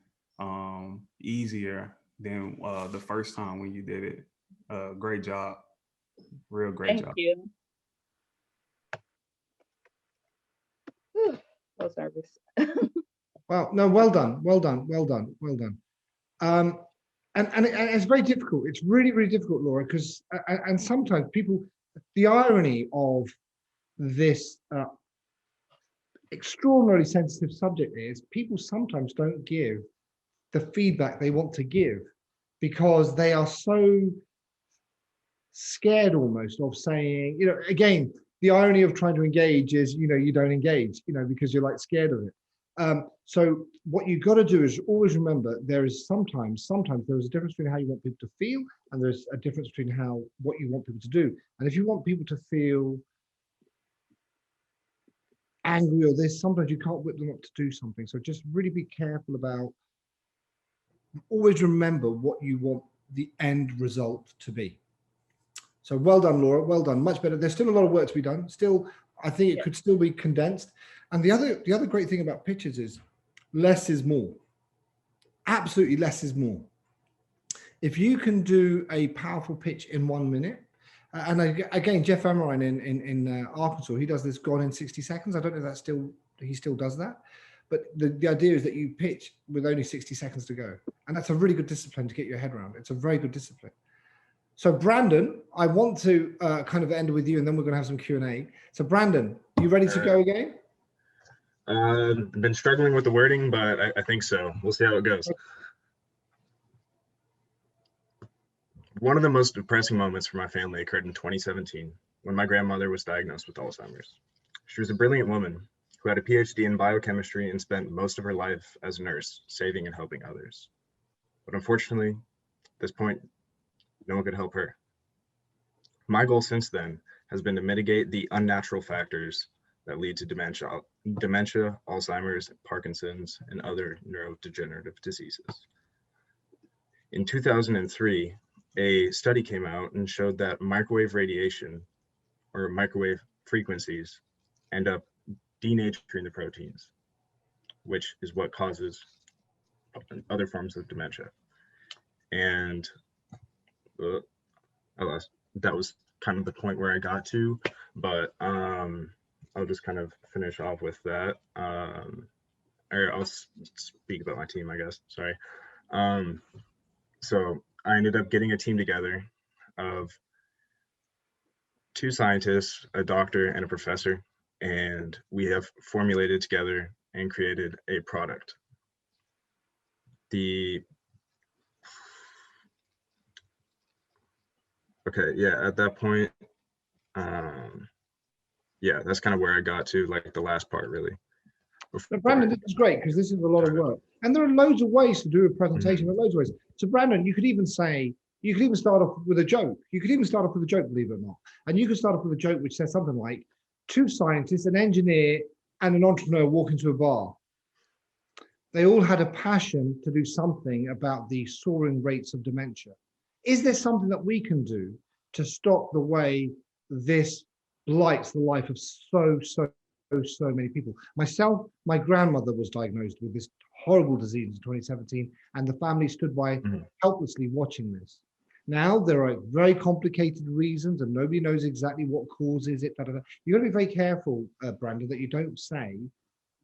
easier than the first time when you did it. Great job, real great job. Thank you. I was nervous. Well, no, well done. And it's very difficult. It's really, really difficult, Laura, because and sometimes people, the irony of this extraordinarily sensitive subject is people sometimes don't give the feedback they want to give because they are so scared almost of saying, again, the irony of trying to engage is, you don't engage, because you're like scared of it. So what you've got to do is always remember there is sometimes there's a difference between how you want people to feel and there's a difference between what you want people to do. And if you want people to feel angry or this, sometimes you can't whip them up to do something. So just really be careful about, always remember what you want the end result to be. So well done, Laura, well done, much better. There's still a lot of work to be done. Still, I think it could still be condensed. And the other great thing about pitches is less is more. Absolutely less is more. If you can do a powerful pitch in 1 minute, and again, Jeff Amrine in Arkansas, he does this gone in 60 seconds. I don't know if he still does that. But the idea is that you pitch with only 60 seconds to go. And that's a really good discipline to get your head around. It's a very good discipline. So Brandon, I want to kind of end with you and then we're going to have some Q&A. So Brandon, you ready to go again? I've been struggling with the wording, but I think so. We'll see how it goes. One of the most depressing moments for my family occurred in 2017 when my grandmother was diagnosed with Alzheimer's. She was a brilliant woman who had a PhD in biochemistry and spent most of her life as a nurse, saving and helping others. But unfortunately, at this point, no one could help her. My goal since then has been to mitigate the unnatural factors that lead to dementia, Alzheimer's, Parkinson's, and other neurodegenerative diseases. In 2003, a study came out and showed that microwave radiation or microwave frequencies end up denaturing the proteins, which is what causes other forms of dementia. And that was kind of the point where I got to, but I'll just kind of finish off with that. Or I'll speak about my team, I guess. Sorry. So I ended up getting a team together of 2 scientists, a doctor, and a professor, and we have formulated together and created a product. Okay, yeah, at that point, yeah, that's kind of where I got to, like the last part, really. But Brandon, this is great because this is a lot of work, and there are loads of ways to do a presentation. There are loads of ways. So Brandon, you could even start off with a joke. You could even start off with a joke, believe it or not. And you could start off with a joke which says something like, 2 scientists, an engineer, and an entrepreneur walk into a bar. They all had a passion to do something about the soaring rates of dementia. Is there something that we can do to stop the way this blights the life of so many people? Myself, my grandmother was diagnosed with this horrible disease in 2017, and the family stood by helplessly watching this. Now, there are very complicated reasons, and nobody knows exactly what causes it. You've got to be very careful, Brandon, that you don't say,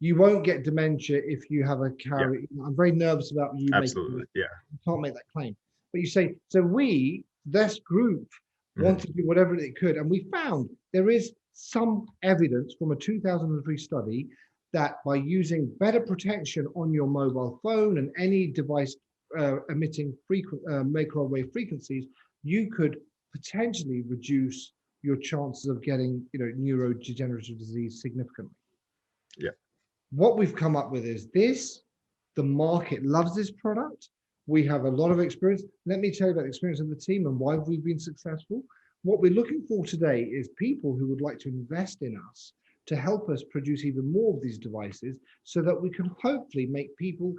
you won't get dementia if you have a carry. Yeah. I'm very nervous about you. Absolutely, yeah. You can't make that claim. But you say, so this group, want to do whatever it could. And we found there is some evidence from a 2003 study that by using better protection on your mobile phone and any device emitting microwave frequencies, you could potentially reduce your chances of getting, neurodegenerative disease significantly. Yeah. What we've come up with is this. The market loves this product. We have a lot of experience. Let me tell you about the experience of the team and why we've been successful. What we're looking for today is people who would like to invest in us to help us produce even more of these devices so that we can hopefully make people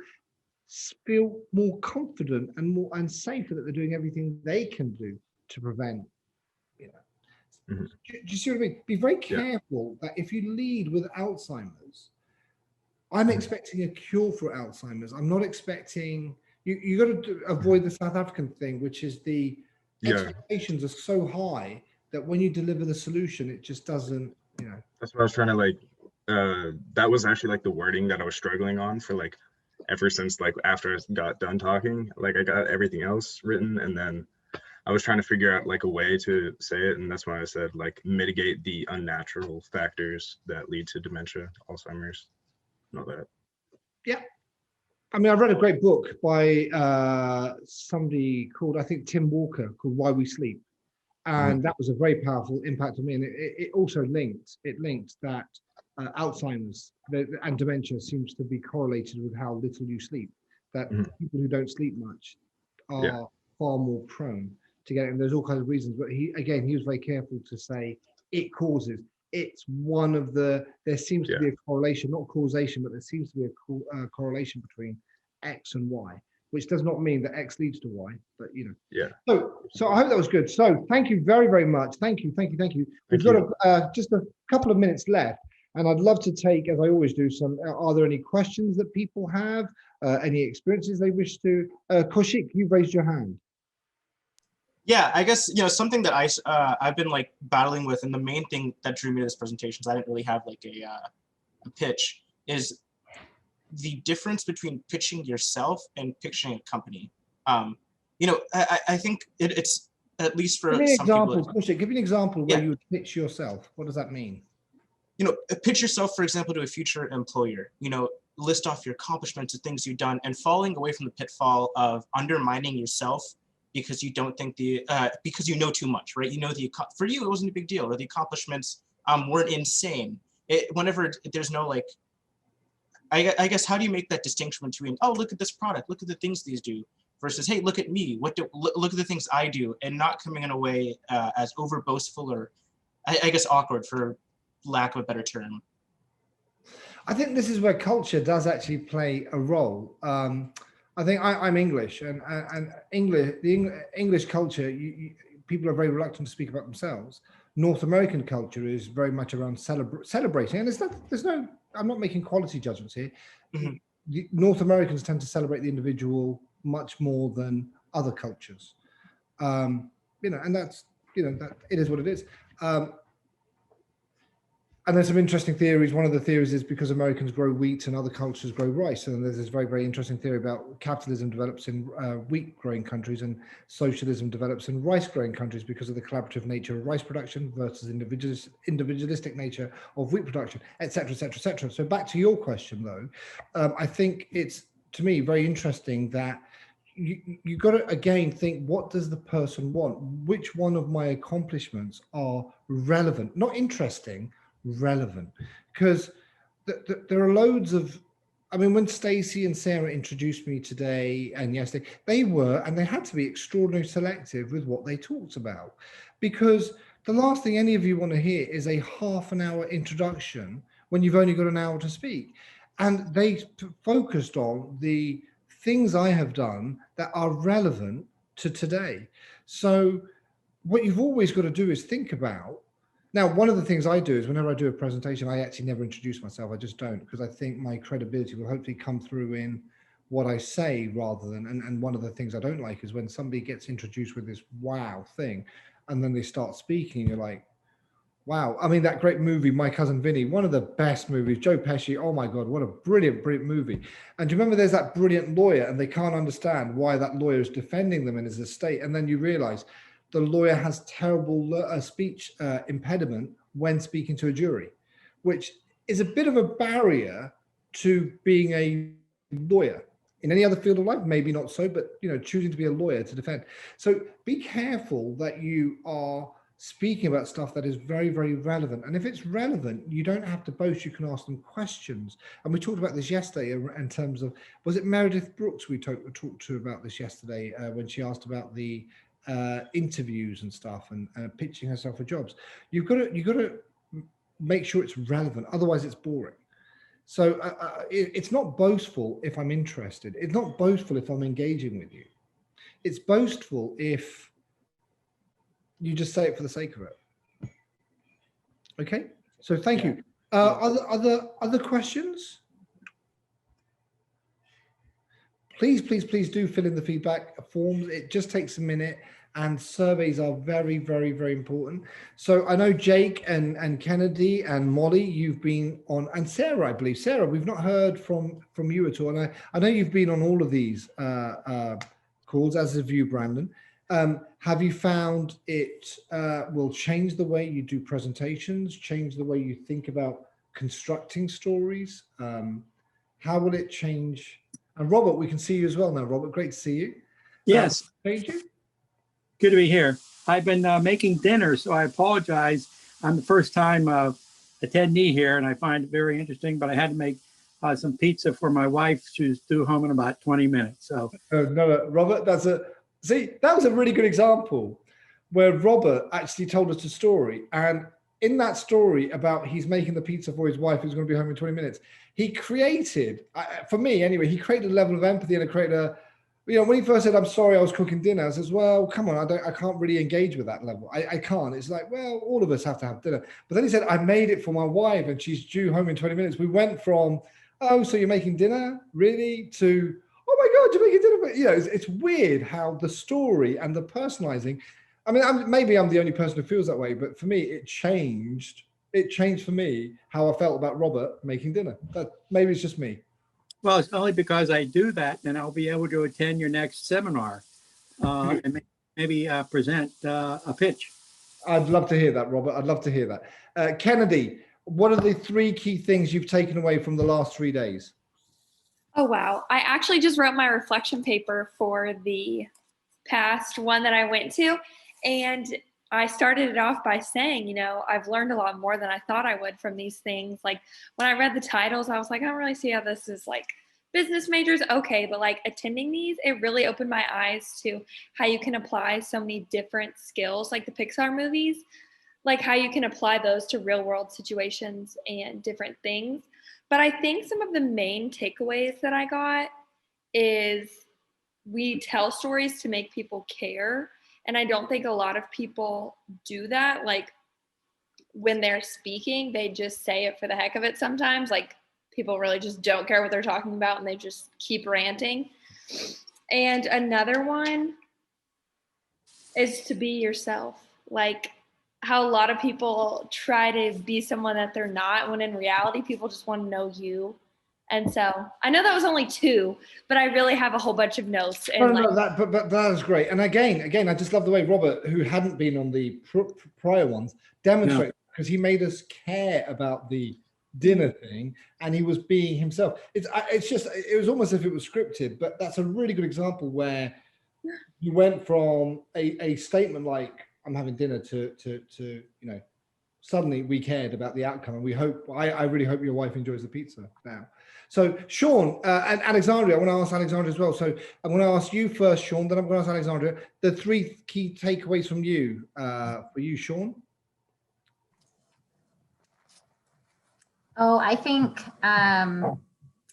feel more confident and safer that they're doing everything they can do to prevent, Do you see what I mean? Be very careful that if you lead with Alzheimer's, I'm expecting a cure for Alzheimer's. I'm not expecting, you got to avoid the South African thing, which is the expectations are so high that when you deliver the solution, it just doesn't, That's what I was trying to that was actually like the wording that I was struggling on for like, ever since like after I got done talking, like I got everything else written and then I was trying to figure out like a way to say it. And that's why I said like mitigate the unnatural factors that lead to dementia, Alzheimer's, and all that. Yeah. I mean, I read a great book by somebody called, I think, Tim Walker, called Why We Sleep. And that was a very powerful impact on me. And it also linked that Alzheimer's and dementia seems to be correlated with how little you sleep. That people who don't sleep much are far more prone to get it. And there's all kinds of reasons. But he was very careful to say it causes. It's one of the, there seems to be a correlation, not causation, but there seems to be a correlation between X and Y, which does not mean that X leads to Y, but So I hope that was good. So thank you very, very much. Thank you. We've got just a couple of minutes left, and I'd love to take, as I always do, are there any questions that people have, any experiences they wish to? Kaushik, you've raised your hand. Yeah, I guess, something that I've been like battling with, and the main thing that drew me to this presentation is I didn't really have like a pitch, is the difference between pitching yourself and pitching a company. I think it's, at least for some people. Give me an example where you would pitch yourself. What does that mean? Pitch yourself, for example, to a future employer. List off your accomplishments and things you've done, and falling away from the pitfall of undermining yourself because you don't think because you know too much, right? For you, it wasn't a big deal, or the accomplishments weren't insane. Whenever there's no like, I guess, how do you make that distinction between, oh, look at this product, look at the things these do, versus, hey, look at me, look at the things I do, and not coming in a way as over boastful or, I guess, awkward, for lack of a better term. I think this is where culture does actually play a role. I think I'm English, and the English culture, people are very reluctant to speak about themselves. North American culture is very much around celebrating, and there's no, I'm not making quality judgments here. North Americans tend to celebrate the individual much more than other cultures, and that's, that it is what it is. And there's some interesting theories. One of the theories is because Americans grow wheat and other cultures grow rice. And there's this very, very interesting theory about capitalism develops in wheat growing countries and socialism develops in rice growing countries because of the collaborative nature of rice production versus individualistic nature of wheat production, et cetera, et cetera, et cetera. So back to your question though, I think it's, to me, very interesting that you got to again think, what does the person want? Which one of my accomplishments are relevant, not interesting, relevant? Because there are loads of, I mean, when Stacey and Sarah introduced me today and yesterday, they were, and they had to be extraordinarily selective with what they talked about, because the last thing any of you want to hear is a half-an-hour introduction when you've only got an hour to speak. And they focused on the things I have done that are relevant to today. So what you've always got to do is think about, now, one of the things I do is whenever I do a presentation, I actually never introduce myself. I just don't, because I think my credibility will hopefully come through in what I say rather than, and one of the things I don't like is when somebody gets introduced with this wow thing, and then they start speaking, and you're like, wow. I mean, that great movie, My Cousin Vinny, one of the best movies, Joe Pesci, oh my God, what a brilliant, brilliant movie. And do you remember there's that brilliant lawyer and they can't understand why that lawyer is defending them in his estate. And then you realize the lawyer has terrible speech impediment when speaking to a jury, which is a bit of a barrier to being a lawyer. In any other field of life, maybe not so, but you know, choosing to be a lawyer to defend. So be careful that you are speaking about stuff that is very, very relevant. And if it's relevant, you don't have to boast, you can ask them questions. And we talked about this yesterday in terms of, was it Meredith Brooks we talked to about this yesterday when she asked about the interviews and stuff and pitching herself for jobs. You've got to make sure it's relevant, otherwise it's boring. So it's not boastful if I'm interested. It's not boastful if I'm engaging with you. It's boastful if you just say it for the sake of it. Okay, so thank you. Other questions? Please do fill in the feedback forms. It just takes a minute, and surveys are very, very, very important. So I know Jake and Kennedy and Molly, you've been on, and Sarah, I believe. Sarah, we've not heard from you at all. And I know you've been on all of these calls, as have you, Brandon. Have you found it will change the way you do presentations, change the way you think about constructing stories? How will it change? And Robert, we can see you as well now. Robert, great to see you. Yes. Thank you. Good to be here. I've been making dinner, so I apologize. I'm the first time attendee here, and I find it very interesting, but I had to make some pizza for my wife. She's due home in about 20 minutes. So no, Robert, that was a really good example where Robert actually told us a story. And in that story about he's making the pizza for his wife who's going to be home in 20 minutes, he created, for me anyway, he created a level of empathy and created a, you know, when he first said, I'm sorry, I was cooking dinner, I says, well, come on, I can't really engage with that level. I can't. It's like, well, all of us have to have dinner. But then he said, I made it for my wife and she's due home in 20 minutes. We went from, oh, so you're making dinner? Really? To, oh my God, you're making dinner? But, you know, it's weird how the story and the personalizing, I mean, maybe I'm the only person who feels that way, but for me, it changed for me how I felt about Robert making dinner. That maybe it's just me. well, it's only because I do that, then I'll be able to attend your next seminar and maybe present a pitch. I'd love to hear that, Robert. I'd love to hear that. Kennedy, what are the 3 key things you've taken away from the last 3 days? Oh, wow. I actually just wrote my reflection paper for the past one that I went to. And I started it off by saying, you know, I've learned a lot more than I thought I would from these things. Like when I read the titles, I was like, I don't really see how this is like business majors. Okay. But like attending these, it really opened my eyes to how you can apply so many different skills, like the Pixar movies, like how you can apply those to real world situations and different things. But I think some of the main takeaways that I got is we tell stories to make people care. And I don't think a lot of people do that. Like when they're speaking, they just say it for the heck of it sometimes. Like people really just don't care what they're talking about and they just keep ranting. And another one is to be yourself. Like how a lot of people try to be someone that they're not, when in reality, people just want to know you. And so I know that was only 2, but I really have a whole bunch of notes. And but that is great. And again, I just love the way Robert, who hadn't been on the prior ones, demonstrated, because he made us care about the dinner thing, and he was being himself. It's just, it was almost as if it was scripted, but that's a really good example where you went from a statement like, I'm having dinner, to suddenly we cared about the outcome, and we hope, I really hope your wife enjoys the pizza now. So Sean and Alexandria, I want to ask Alexandria as well. So I'm going to ask you first, Sean, then I'm going to ask Alexandria, the 3 key takeaways from you, for you, Sean. Oh, I think that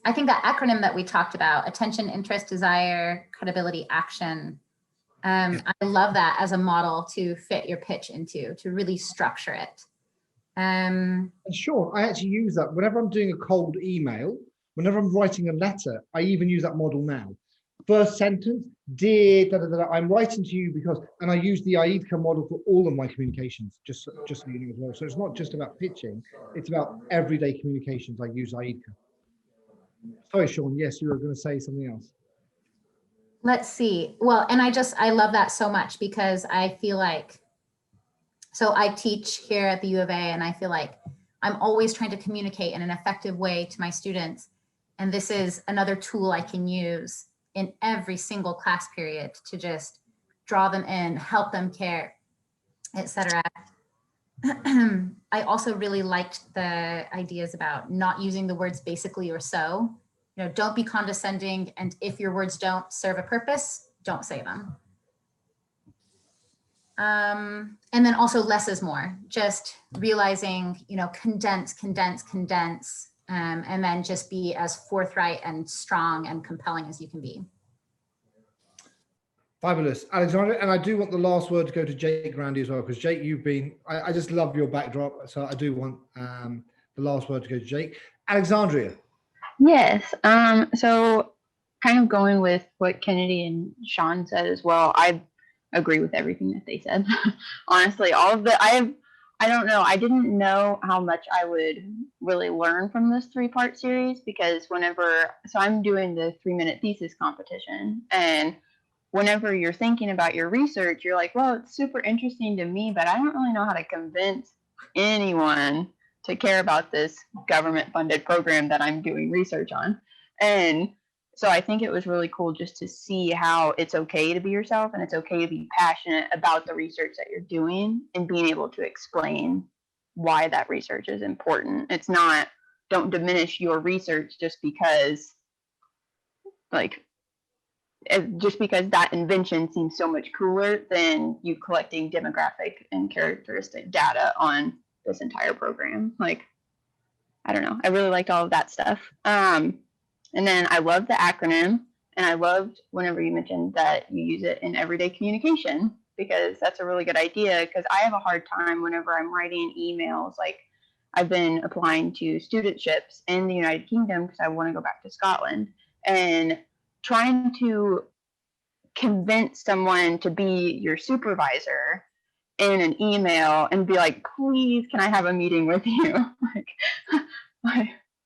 acronym that we talked about, attention, interest, desire, credibility, action. I love that as a model to fit your pitch into, to really structure it. And Sean, I actually use that whenever I'm doing a cold email, whenever I'm writing a letter, I even use that model now. First sentence, dear, I'm writing to you because, and I use the AIDCA model for all of my communications, just so you know as well. So it's not just about pitching, it's about everyday communications. I use AIDCA. Sorry, Sean, yes, you were going to say something else. Let's see. Well, and I love that so much, because I feel like, so I teach here at the U of A, and I feel like I'm always trying to communicate in an effective way to my students. And this is another tool I can use in every single class period to just draw them in, help them care, etc. I also really liked the ideas about not using the words basically or so. Don't be condescending, and if your words don't serve a purpose, don't say them. And then also less is more, just realizing, condense, and then just be as forthright and strong and compelling as you can be. Fabulous, Alexandra. And I do want the last word to go to Jake Randy as well, because Jake, you've been, I just love your backdrop. So I do want the last word to go to Jake. Alexandria. Yes. So kind of going with what Kennedy and Sean said as well, I agree with everything that they said. Honestly, all of the, I don't know, I didn't know how much I would really learn from this 3-part series, because so I'm doing the 3-minute thesis competition, and whenever you're thinking about your research, you're like, well, it's super interesting to me, but I don't really know how to convince anyone to care about this government-funded program that I'm doing research on. And so I think it was really cool just to see how it's okay to be yourself, and it's okay to be passionate about the research that you're doing, and being able to explain why that research is important. It's not, don't diminish your research just because that invention seems so much cooler than you collecting demographic and characteristic data on this entire program. I don't know. I really liked all of that stuff. And then I loved the acronym, and I loved whenever you mentioned that you use it in everyday communication, because that's a really good idea, because I have a hard time whenever I'm writing emails. I've been applying to studentships in the United Kingdom because I want to go back to Scotland, and trying to convince someone to be your supervisor in an email and be like, please, can I have a meeting with you?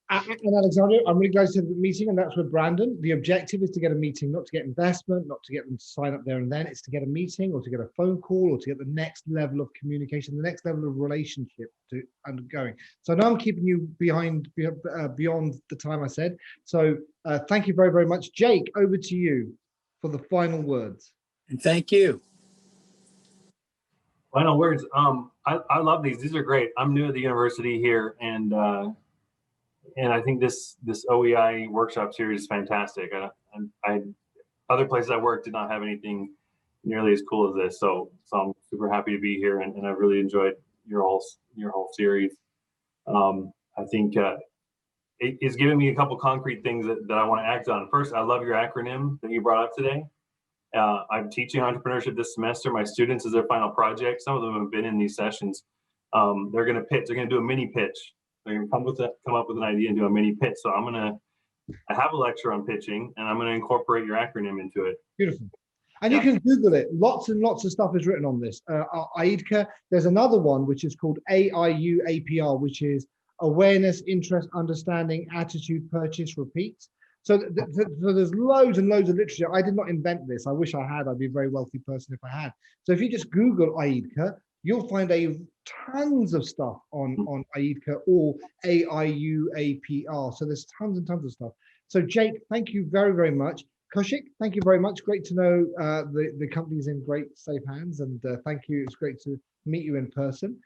And Alexandria, I'm really glad to have the meeting, and that's with Brandon. The objective is to get a meeting, not to get investment, not to get them to sign up there and then. It's to get a meeting, or to get a phone call, or to get the next level of communication, the next level of relationship to undergoing. So I know I'm keeping you beyond the time I said. So thank you very, very much. Jake, over to you for the final words. And thank you. Final words. I love these. These are great. I'm new at the university here, and I think this OEI workshop series is fantastic. Other places I work did not have anything nearly as cool as this, so I'm super happy to be here, and I really enjoyed your whole series. I think it's given me a couple concrete things that I want to act on. First, I love your acronym that you brought up today. I'm teaching entrepreneurship this semester. My students, as their final project, some of them have been in these sessions. They're going to pitch. They're going to do a mini pitch. They're going to come up with an idea and do a mini pitch. So I have a lecture on pitching, and I'm going to incorporate your acronym into it. Beautiful. And you can Google it. Lots and lots of stuff is written on this. AIDCA, there's another one which is called AIU APR, which is awareness, interest, understanding, attitude, purchase, repeat. So, so there's loads and loads of literature. I did not invent this. I wish I had. I'd be a very wealthy person if I had. So if you just Google AIDCA, you'll find tons of stuff on AIDCA or AIU APR. So there's tons and tons of stuff. So Jake, thank you very, very much. Kaushik, thank you very much. Great to know the company's in great, safe hands. And thank you. It's great to meet you in person.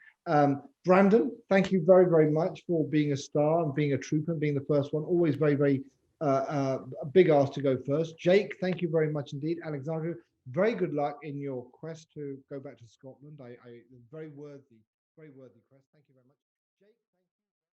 Brandon, thank you very, very much for being a star and being a trooper and being the first one. Always very, very a big ask to go first. Jake, thank you very much indeed. Alexandra, very good luck in your quest to go back to Scotland. Very worthy quest. Thank you very much. Jake, thank you.